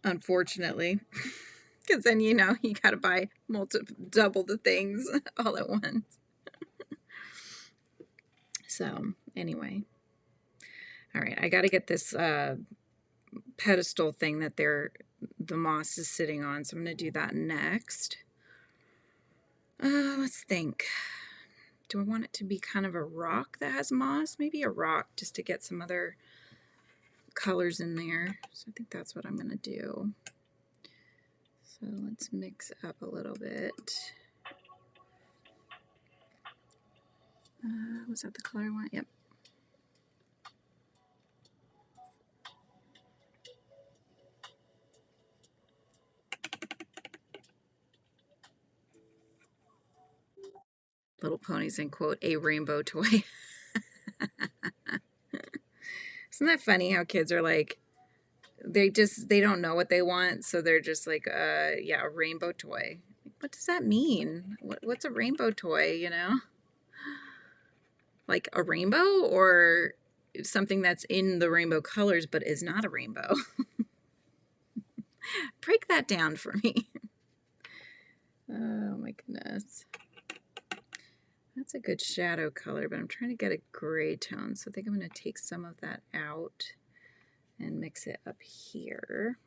S1: Unfortunately, because then you got to buy double the things all at once. So anyway, all right, I got to get this pedestal thing that the moss is sitting on, so I'm going to do that next. Let's think. Do I want it to be kind of a rock that has moss? Maybe a rock just to get some other colors in there. So I think that's what I'm going to do. So let's mix up a little bit. Was that the color I want? Yep. Little Ponies in quote, a rainbow toy. Isn't that funny how kids are like, they don't know what they want, so they're just like, yeah, a rainbow toy. What does that mean? What's a rainbow toy, like a rainbow or something that's in the rainbow colors but is not a rainbow. Break that down for me. Oh my goodness. That's a good shadow color, but I'm trying to get a gray tone. So I think I'm going to take some of that out and mix it up here.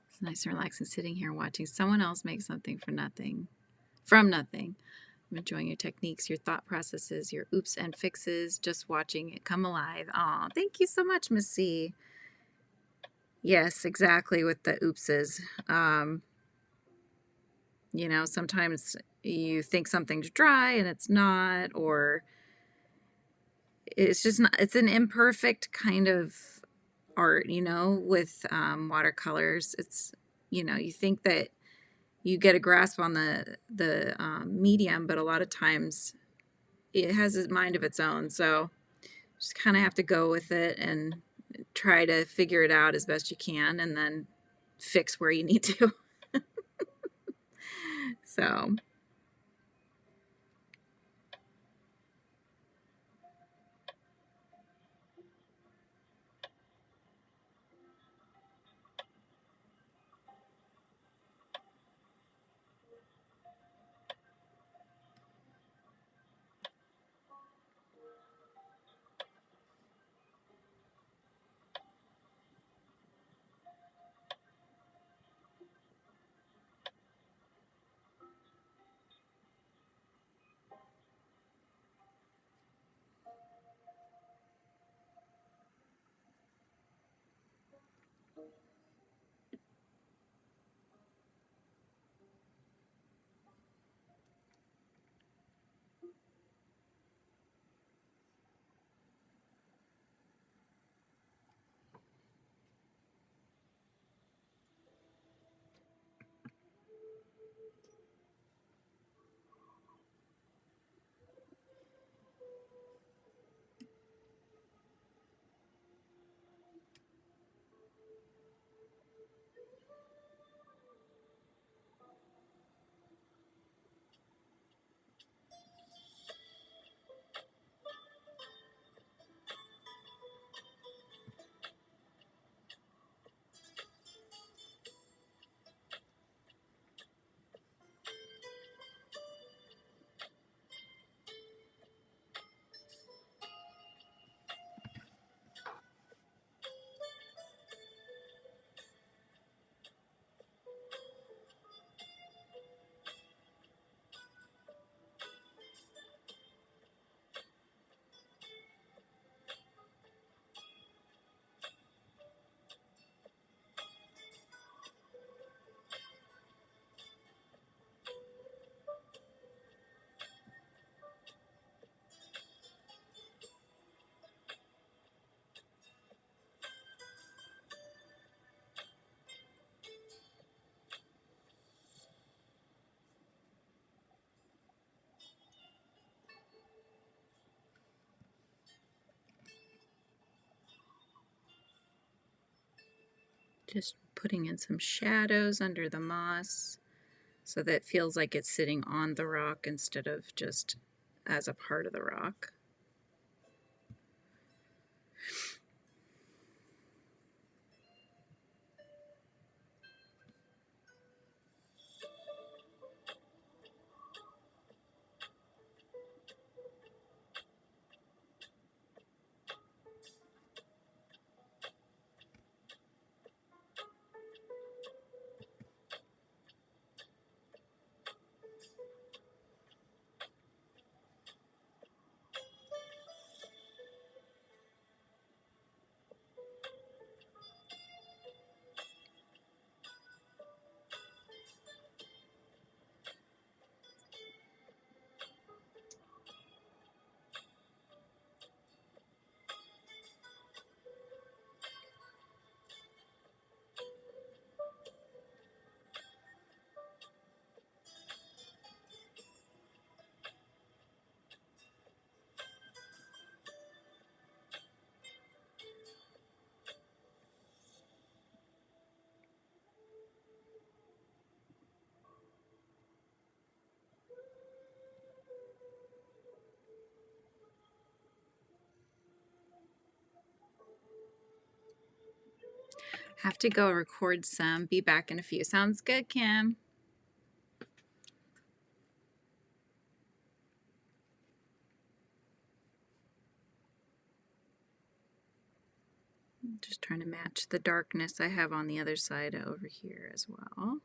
S1: It's nice and relaxing sitting here watching someone else make something for nothing, from nothing. I'm enjoying your techniques, your thought processes, your oops and fixes, just watching it come alive. Aw, thank you so much, Miss C. Yes, exactly, with the oopses. You know, sometimes you think something's dry and it's not, or it's just not, it's an imperfect kind of art, you know, with watercolors. It's, you know, you think that you get a grasp on the medium, but a lot of times it has a mind of its own. So just kind of have to go with it and try to figure it out as best you can, and then fix where you need to. So just putting in some shadows under the moss so that it feels like it's sitting on the rock instead of just as a part of the rock. Have to go record some. Be back in a few. Sounds good, Kim. Just trying to match the darkness I have on the other side over here as well.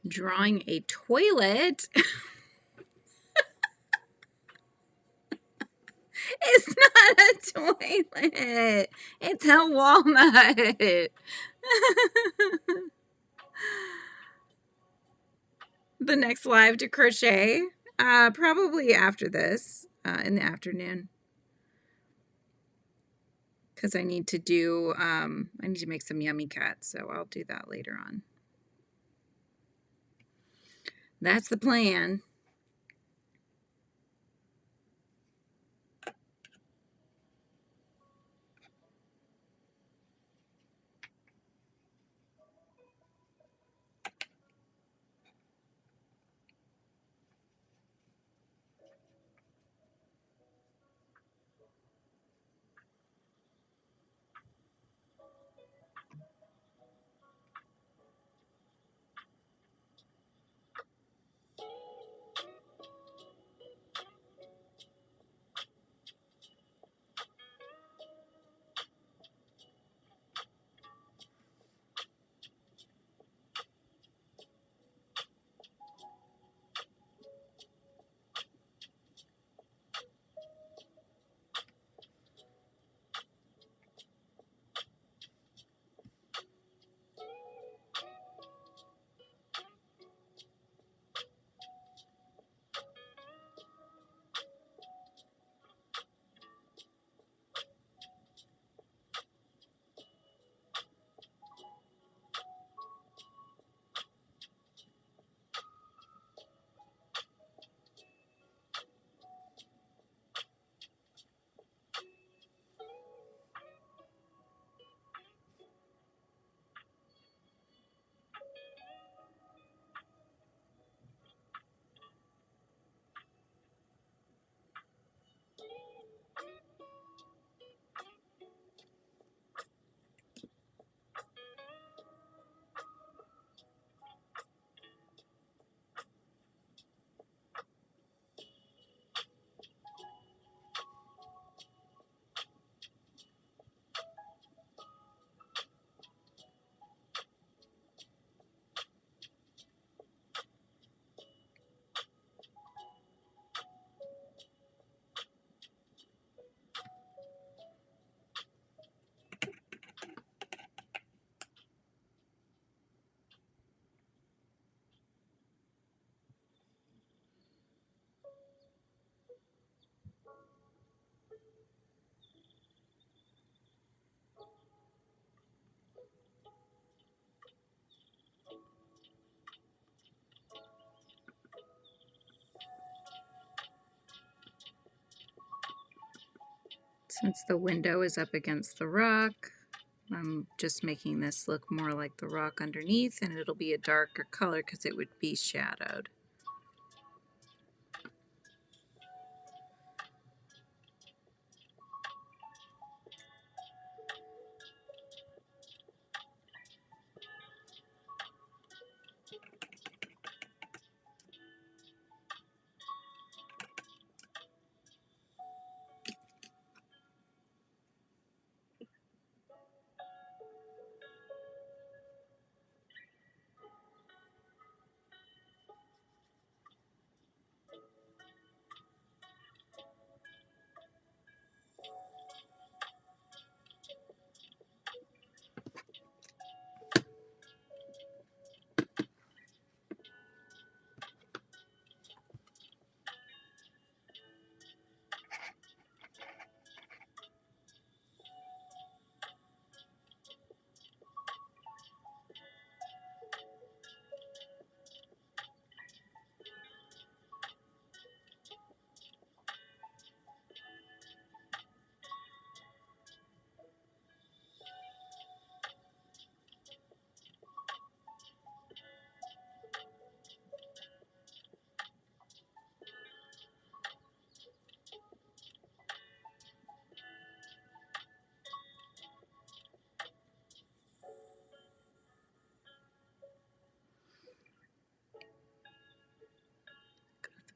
S1: Drawing a toilet. It's not a toilet. It's a walnut. The next live to crochet, probably after this, in the afternoon. Because I need to do, I need to make some yummy cats, so I'll do that later on. That's the plan. Since the window is up against the rock, I'm just making this look more like the rock underneath, and it'll be a darker color because it would be shadowed.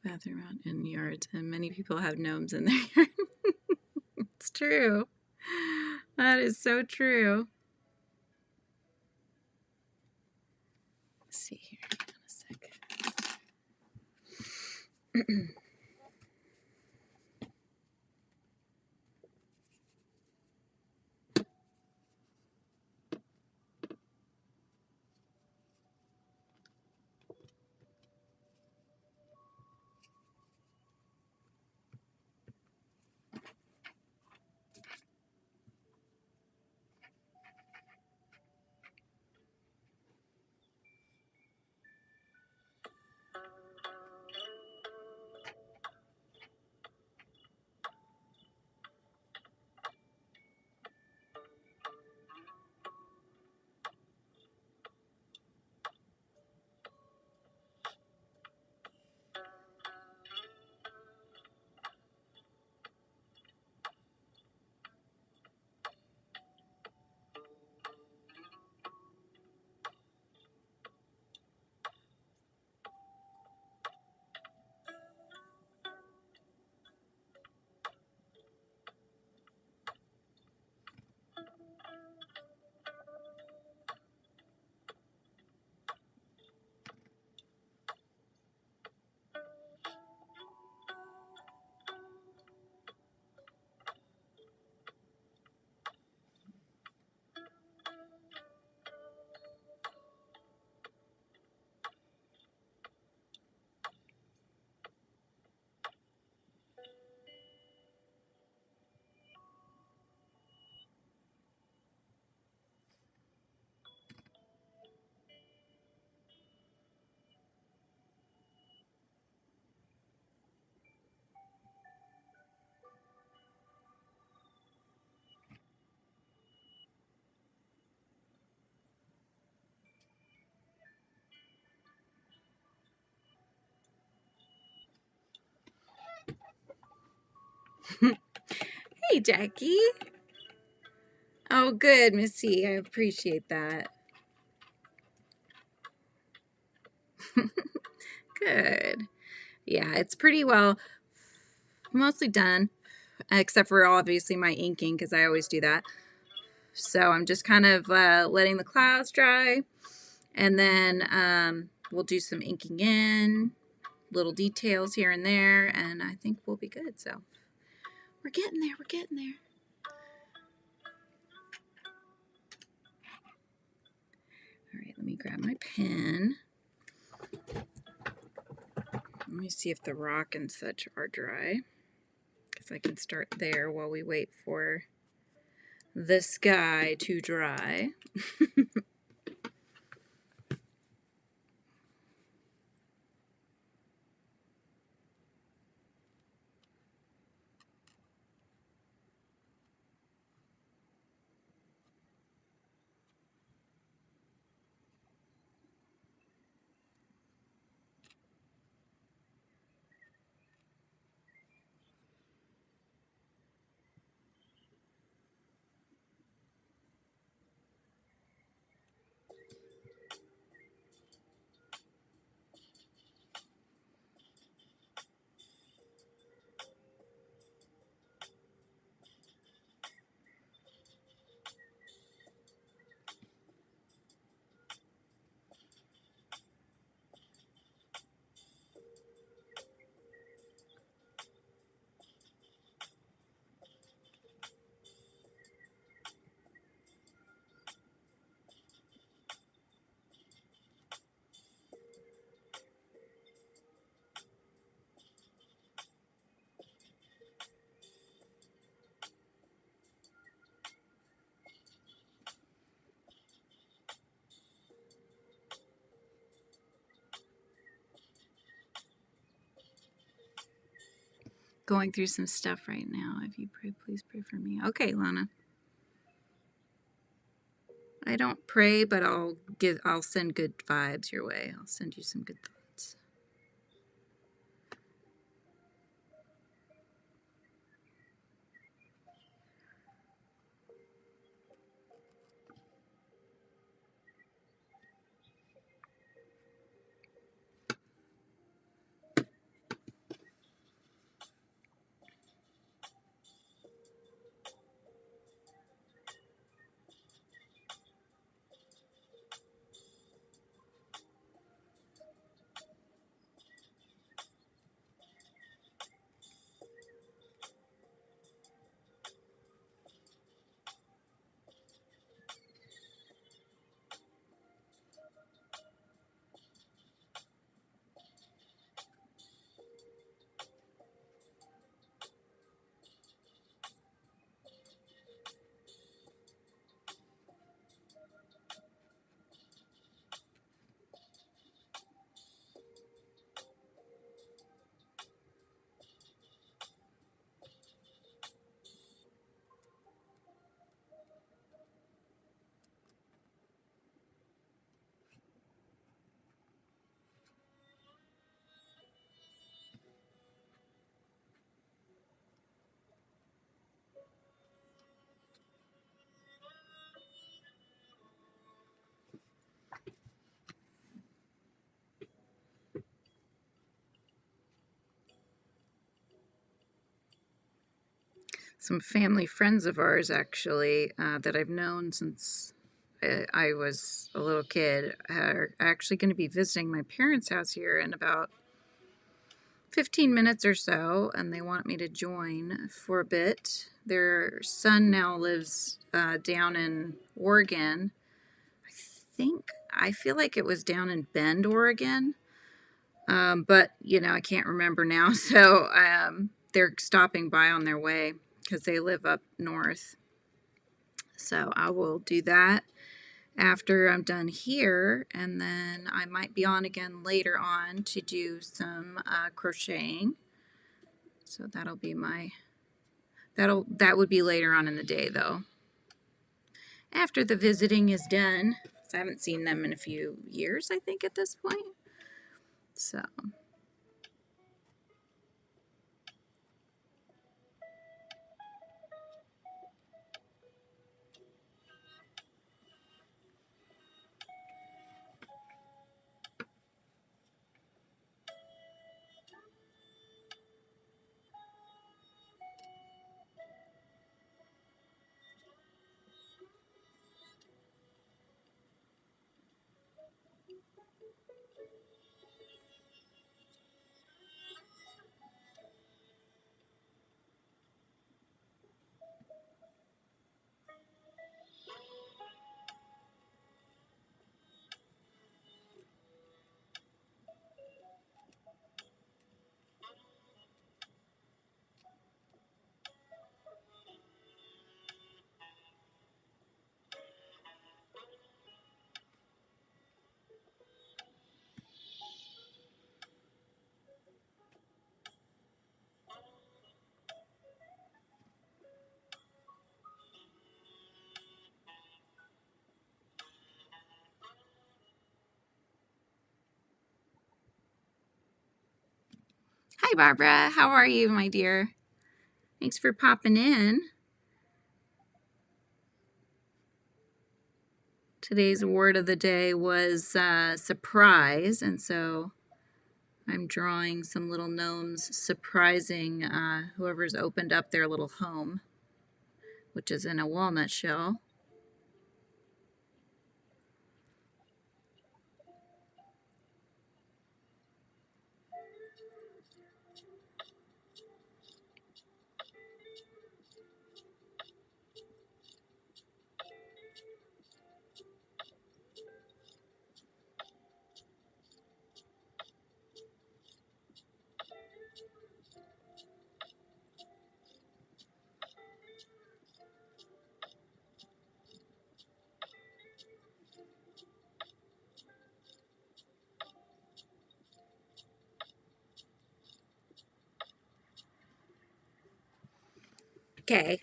S1: bathroom out in yards, and many people have gnomes in their yard. It's true. That is so true. Let's see here. Hang on a sec. Hey, Jackie. Oh, good, Missy. I appreciate that. Good. Yeah, it's pretty well mostly done, except for obviously my inking, because I always do that. So I'm just kind of letting the clouds dry, and then we'll do some inking in, little details here and there, and I think we'll be good. So we're getting there. We're getting there. All right, let me grab my pen. Let me see if the rock and such are dry, because I can start there while we wait for the sky to dry. Going through some stuff right now. If you pray, please pray for me. Okay, Lana. I don't pray, but I'll send good vibes your way. I'll send you some good thoughts. some family friends of ours actually that I've known since I was a little kid are actually going to be visiting my parents' house here in about 15 minutes or so, and they want me to join for a bit. Their son now lives down in Oregon. I feel like it was down in Bend, Oregon. But, you know, I can't remember now. So they're stopping by on their way because they live up north. So I will do that after I'm done here. And then I might be on again later on to do some crocheting. So that'll be that would be later on in the day though. After the visiting is done. So I haven't seen them in a few years, I think, at this point. So. Hi, Barbara. How are you, my dear? Thanks for popping in. Today's word of the day was surprise, and so I'm drawing some little gnomes surprising whoever's opened up their little home, which is in a walnut shell. Okay,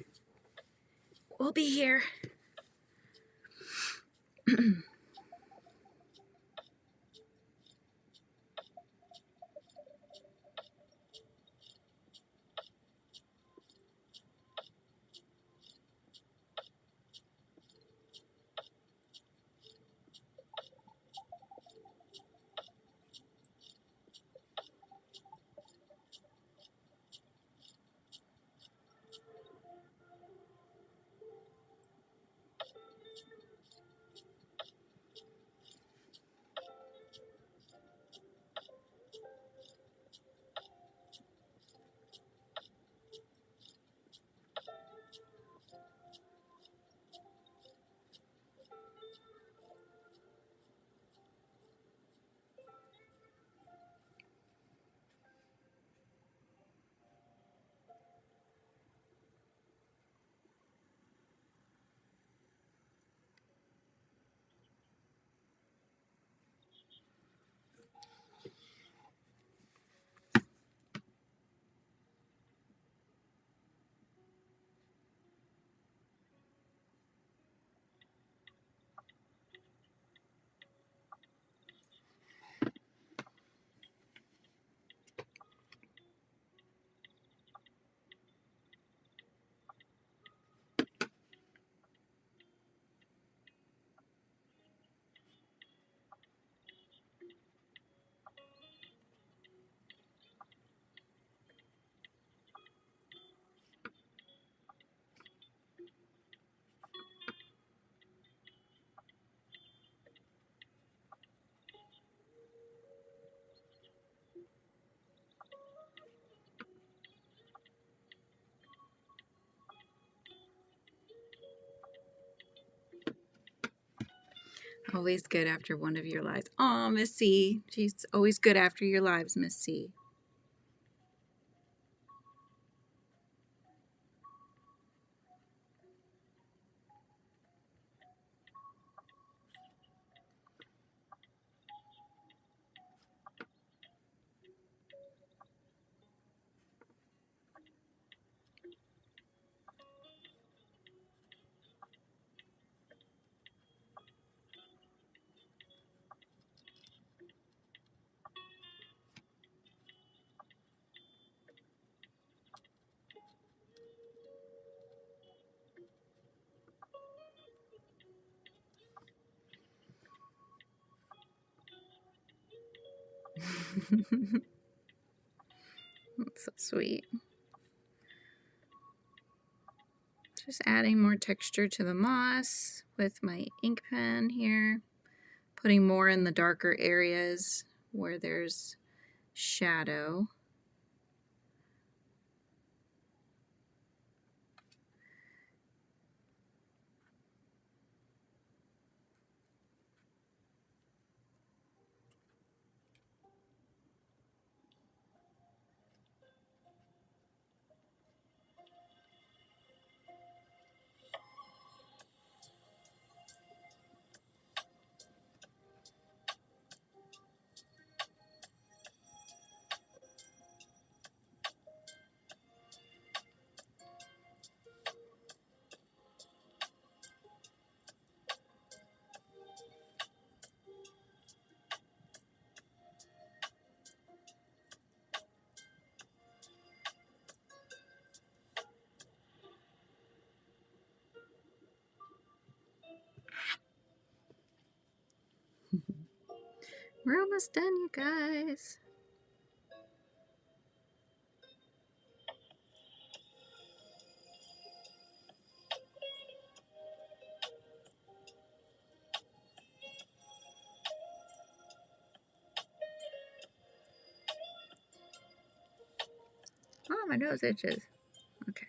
S1: we'll be here. Always good after one of your lives. Oh, Miss C. She's always good after your lives, Miss C. That's so sweet. Just adding more texture to the moss with my ink pen here. Putting more in the darker areas where there's shadow. We're almost done, you guys. Oh, my nose itches. Okay.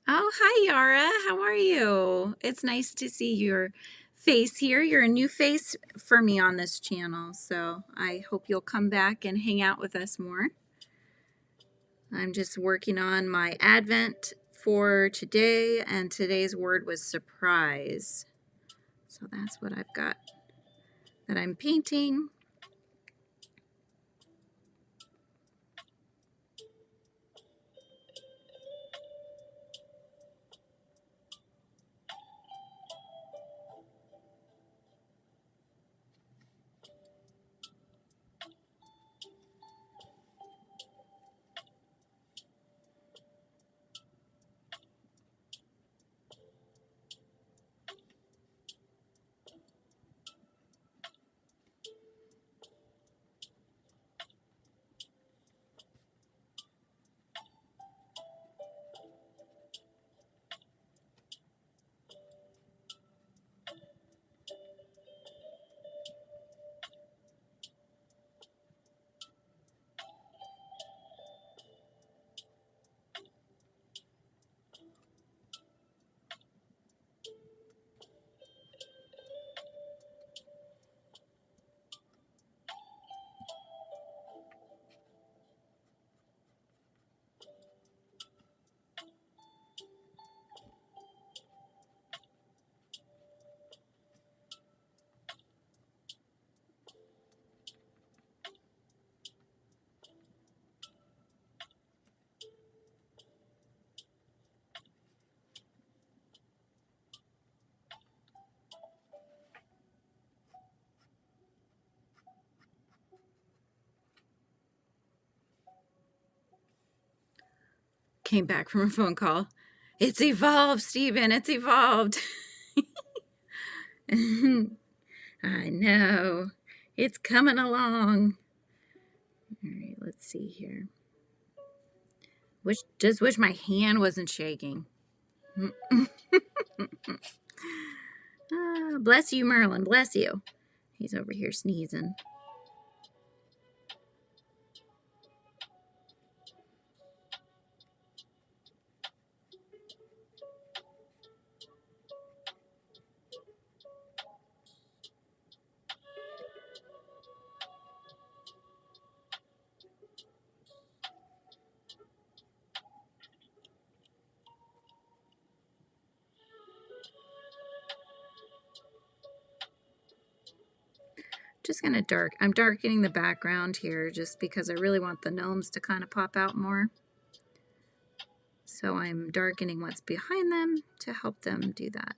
S1: Oh, hi, Yara. How are you? It's nice to see your face here. You're a new face for me on this channel, so I hope you'll come back and hang out with us more. I'm just working on my Advent for today, and today's word was surprise. So that's what I've got that I'm painting. came back from a phone call. It's evolved, Stephen. It's evolved. I know. It's coming along. All right, let's see here. Wish my hand wasn't shaking. Bless you, Merlin. Bless you. He's over here sneezing. Just gonna I'm darkening the background here just because I really want the gnomes to kind of pop out more. So I'm darkening what's behind them to help them do that.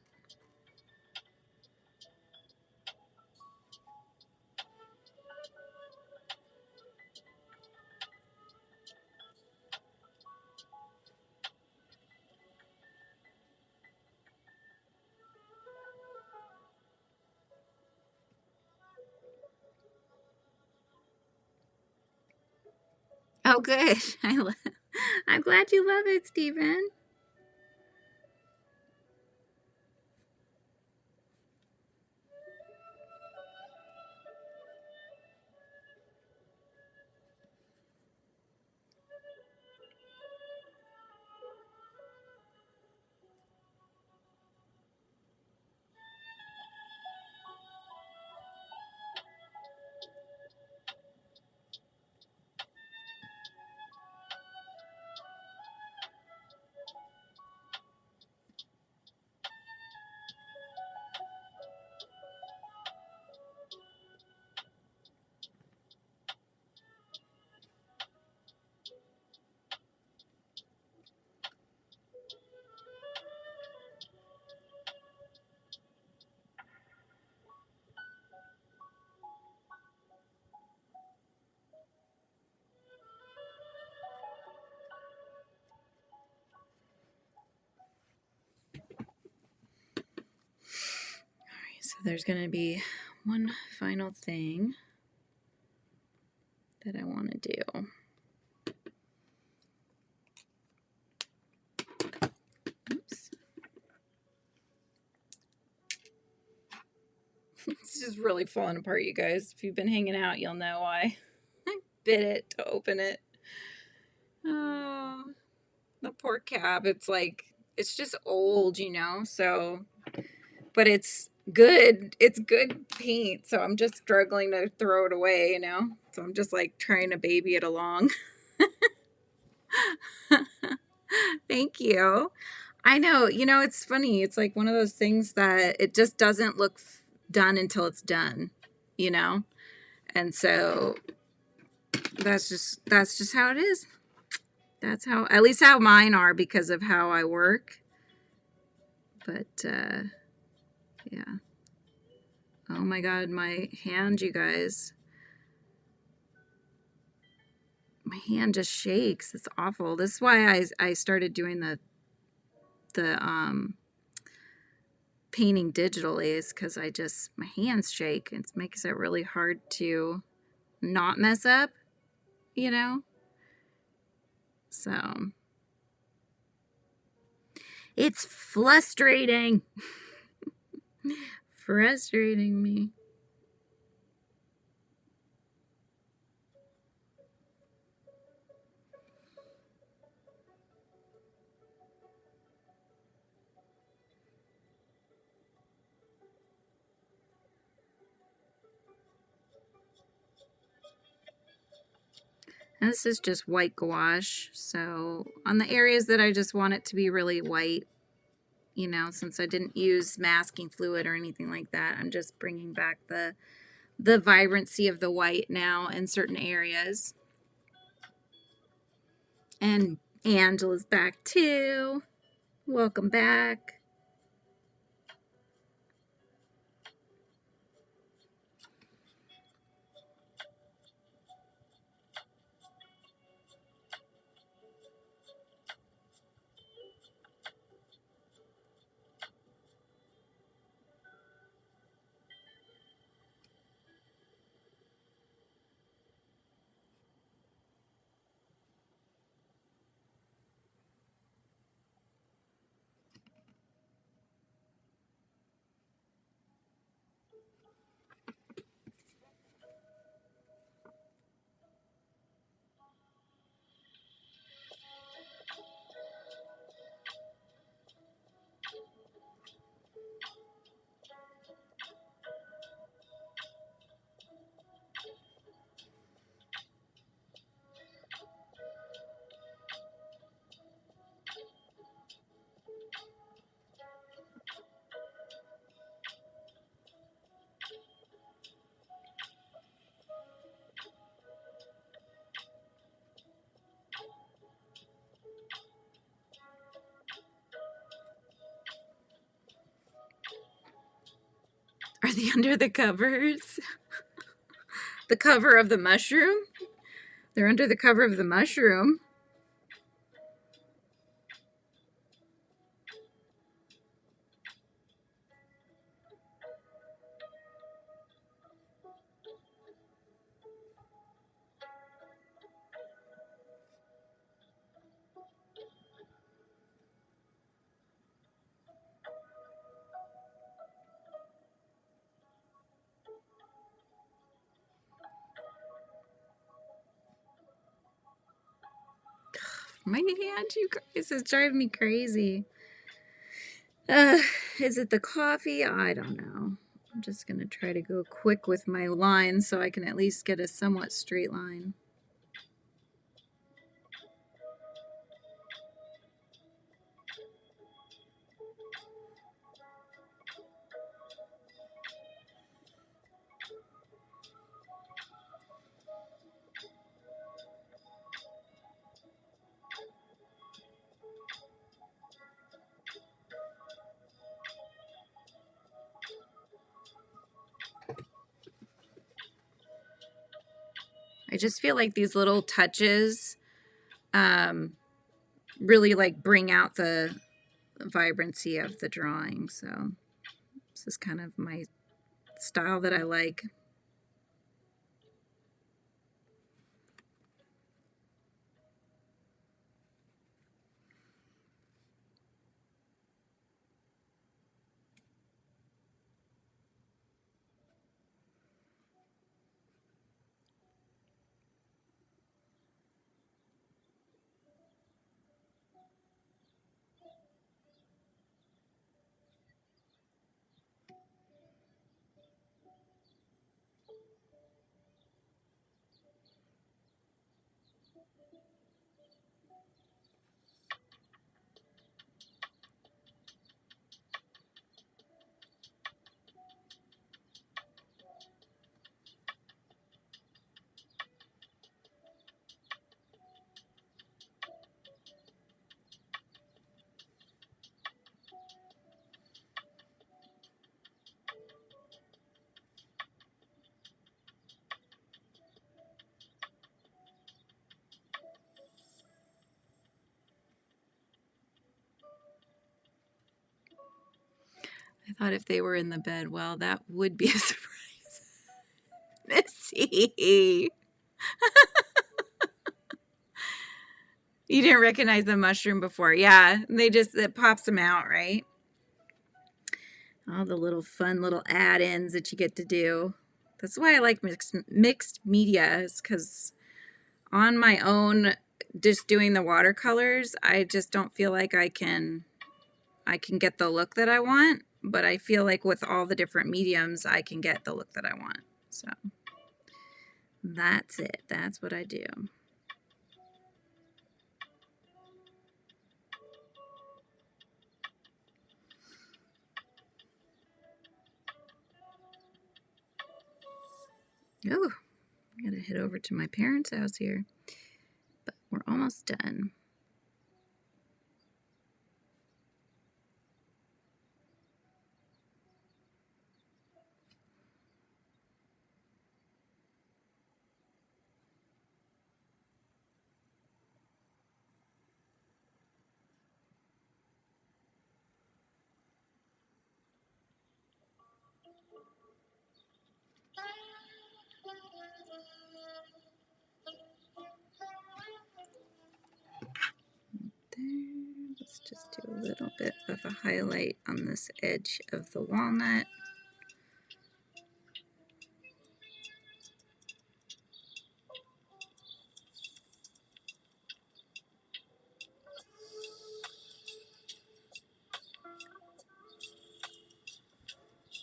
S1: Oh, good. I'm glad you love it, Stephen. So there's going to be one final thing that I want to do. Oops. It's just really falling apart, you guys. If you've been hanging out, you'll know why. I bit it to open it. Oh, the poor cap. It's like, it's just old, you know, so, but it's good. It's good paint, so I'm just struggling to throw it away, you know, so I'm just like trying to baby it along. Thank you. I know, you know, it's funny. It's like one of those things that it just doesn't look done until it's done, you know? And so that's just how it is. That's how, at least how mine are because of how I work. But, yeah. Oh my God, my hand, you guys. My hand just shakes. It's awful. This is why I started doing the painting digitally, is because my hands shake. It makes it really hard to not mess up, you know? So it's frustrating. Frustrating me. And this is just white gouache. So on the areas that I just want it to be really white, you know, since I didn't use masking fluid or anything like that, I'm just bringing back the vibrancy of the white now in certain areas. And Angela's back too. Welcome back. the under the covers. The cover of the mushroom. They're under the cover of the mushroom. My hand, you guys, is driving me crazy. Is it the coffee? I don't know. I'm just going to try to go quick with my lines so I can at least get a somewhat straight line. I just feel like these little touches really like bring out the vibrancy of the drawing. So this is kind of my style that I like. I thought if they were in the bed, well, that would be a surprise. Missy. You didn't recognize the mushroom before. Yeah, it pops them out, right? All the little fun little add-ins that you get to do. That's why I like mixed media, is because on my own, just doing the watercolors, I just don't feel like I can get the look that I want. But I feel like with all the different mediums, I can get the look that I want. So that's it. That's what I do. Oh, I gotta head over to my parents' house here. But we're almost done. There. Let's just do a little bit of a highlight on this edge of the walnut.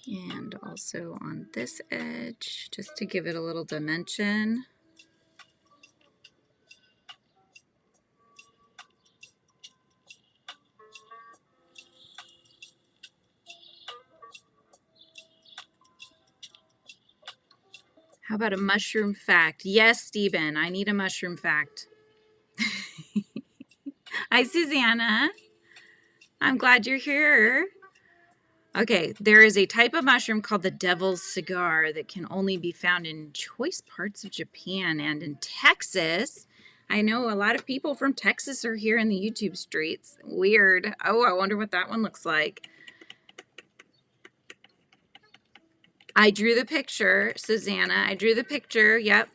S1: And also on this edge, just to give it a little dimension. How about a mushroom fact? Yes, Stephen, I need a mushroom fact. Hi, Susanna. I'm glad you're here. Okay, there is a type of mushroom called the devil's cigar that can only be found in choice parts of Japan and in Texas. I know a lot of people from Texas are here in the YouTube streets. Weird. Oh, I wonder what that one looks like. I drew the picture, Susanna. I drew the picture. Yep.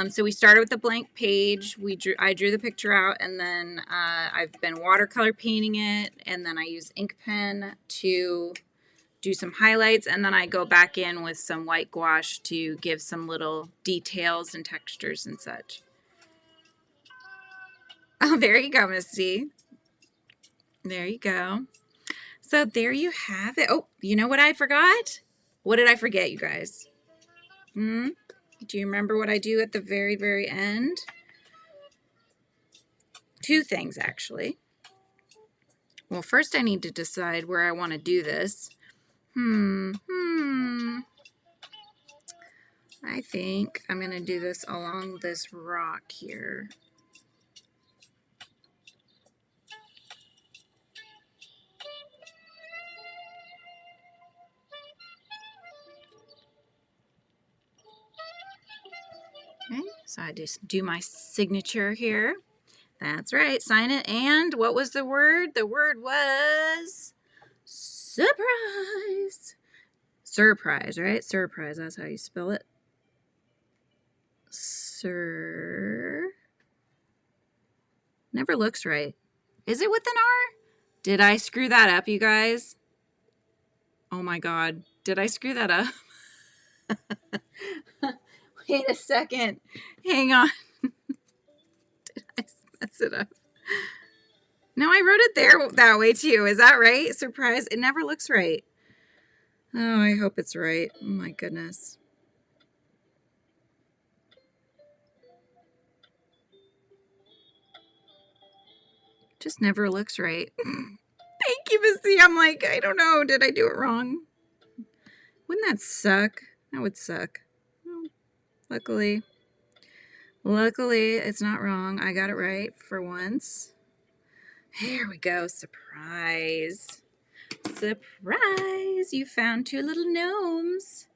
S1: So we started with a blank page. I drew the picture out, and then I've been watercolor painting it, and then I use ink pen to do some highlights, and then I go back in with some white gouache to give some little details and textures and such. Oh, there you go, Misty. There you go. So there you have it. Oh, you know what I forgot? What did I forget, you guys? Do you remember what I do at the very, very end? Two things, actually. Well, first I need to decide where I want to do this. I think I'm going to do this along this rock here. Okay, so I just do my signature here. That's right, sign it. And what was the word? The word was surprise. Surprise, right? Surprise, that's how you spell it. Never looks right. Is it with an R? Did I screw that up, you guys? Oh my God. Did I screw that up? Wait a second. Hang on. Did I mess it up? No, I wrote it there that way too. Is that right? Surprise. It never looks right. Oh, I hope it's right. Oh my goodness. Just never looks right. Thank you, Missy. I'm like, I don't know. Did I do it wrong? Wouldn't that suck? That would suck. Well, luckily, it's not wrong. I got it right for once. Here we go. Surprise. Surprise. You found two little gnomes.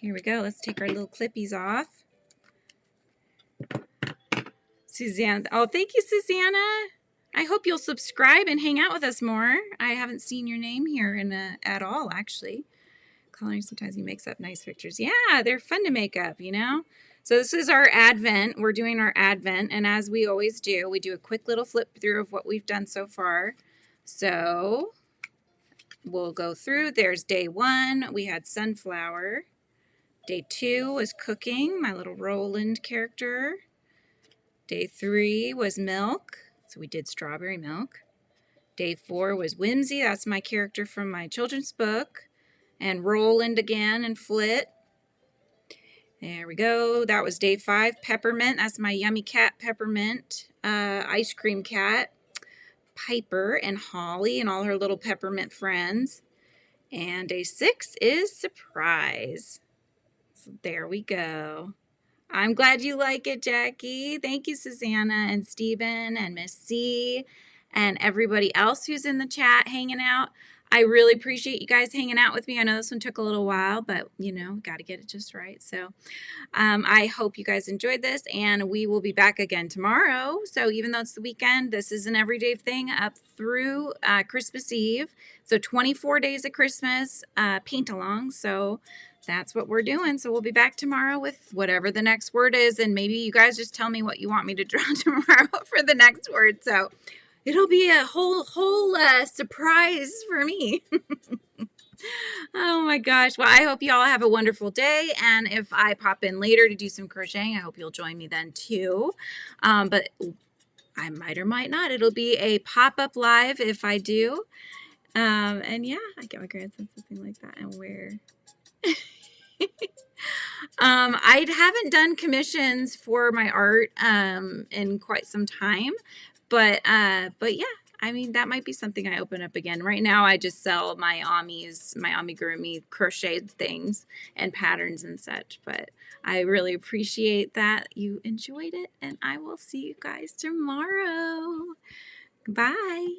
S1: Here we go. Let's take our little clippies off. Susanna. Oh, thank you, Susanna. I hope you'll subscribe and hang out with us more. I haven't seen your name here at all, actually. Coloring, sometimes he makes up nice pictures. Yeah, they're fun to make up, you know? So this is our Advent. We're doing our Advent, and as we always do, we do a quick little flip through of what we've done so far. So we'll go through. There's day 1. We had sunflower. Day 2 was cooking, my little Roland character. Day 3 was milk. So we did strawberry milk. Day 4 was Whimsy. That's my character from my children's book. And Roland again and Flit. There we go. That was day 5. Peppermint. That's my yummy cat, Peppermint. Ice cream cat. Piper and Holly and all her little peppermint friends. And day 6 is Surprise. So there we go. I'm glad you like it, Jackie. Thank you, Susanna and Stephen and Miss C and everybody else who's in the chat hanging out. I really appreciate you guys hanging out with me. I know this one took a little while, but, you know, got to get it just right. So I hope you guys enjoyed this, and we will be back again tomorrow. So even though it's the weekend, this is an everyday thing up through Christmas Eve. So 24 days of Christmas paint along. So that's what we're doing. So we'll be back tomorrow with whatever the next word is. And maybe you guys just tell me what you want me to draw tomorrow for the next word. So it'll be a whole surprise for me. Oh my gosh. Well, I hope you all have a wonderful day. And if I pop in later to do some crocheting, I hope you'll join me then too. But I might or might not. It'll be a pop-up live if I do. And yeah, I get my grandson something like that and wear. I haven't done commissions for my art in quite some time, but yeah, I mean, that might be something I open up again. Right now, I just sell my amigurumi crocheted things and patterns and such, but I really appreciate that you enjoyed it, and I will see you guys tomorrow. Bye.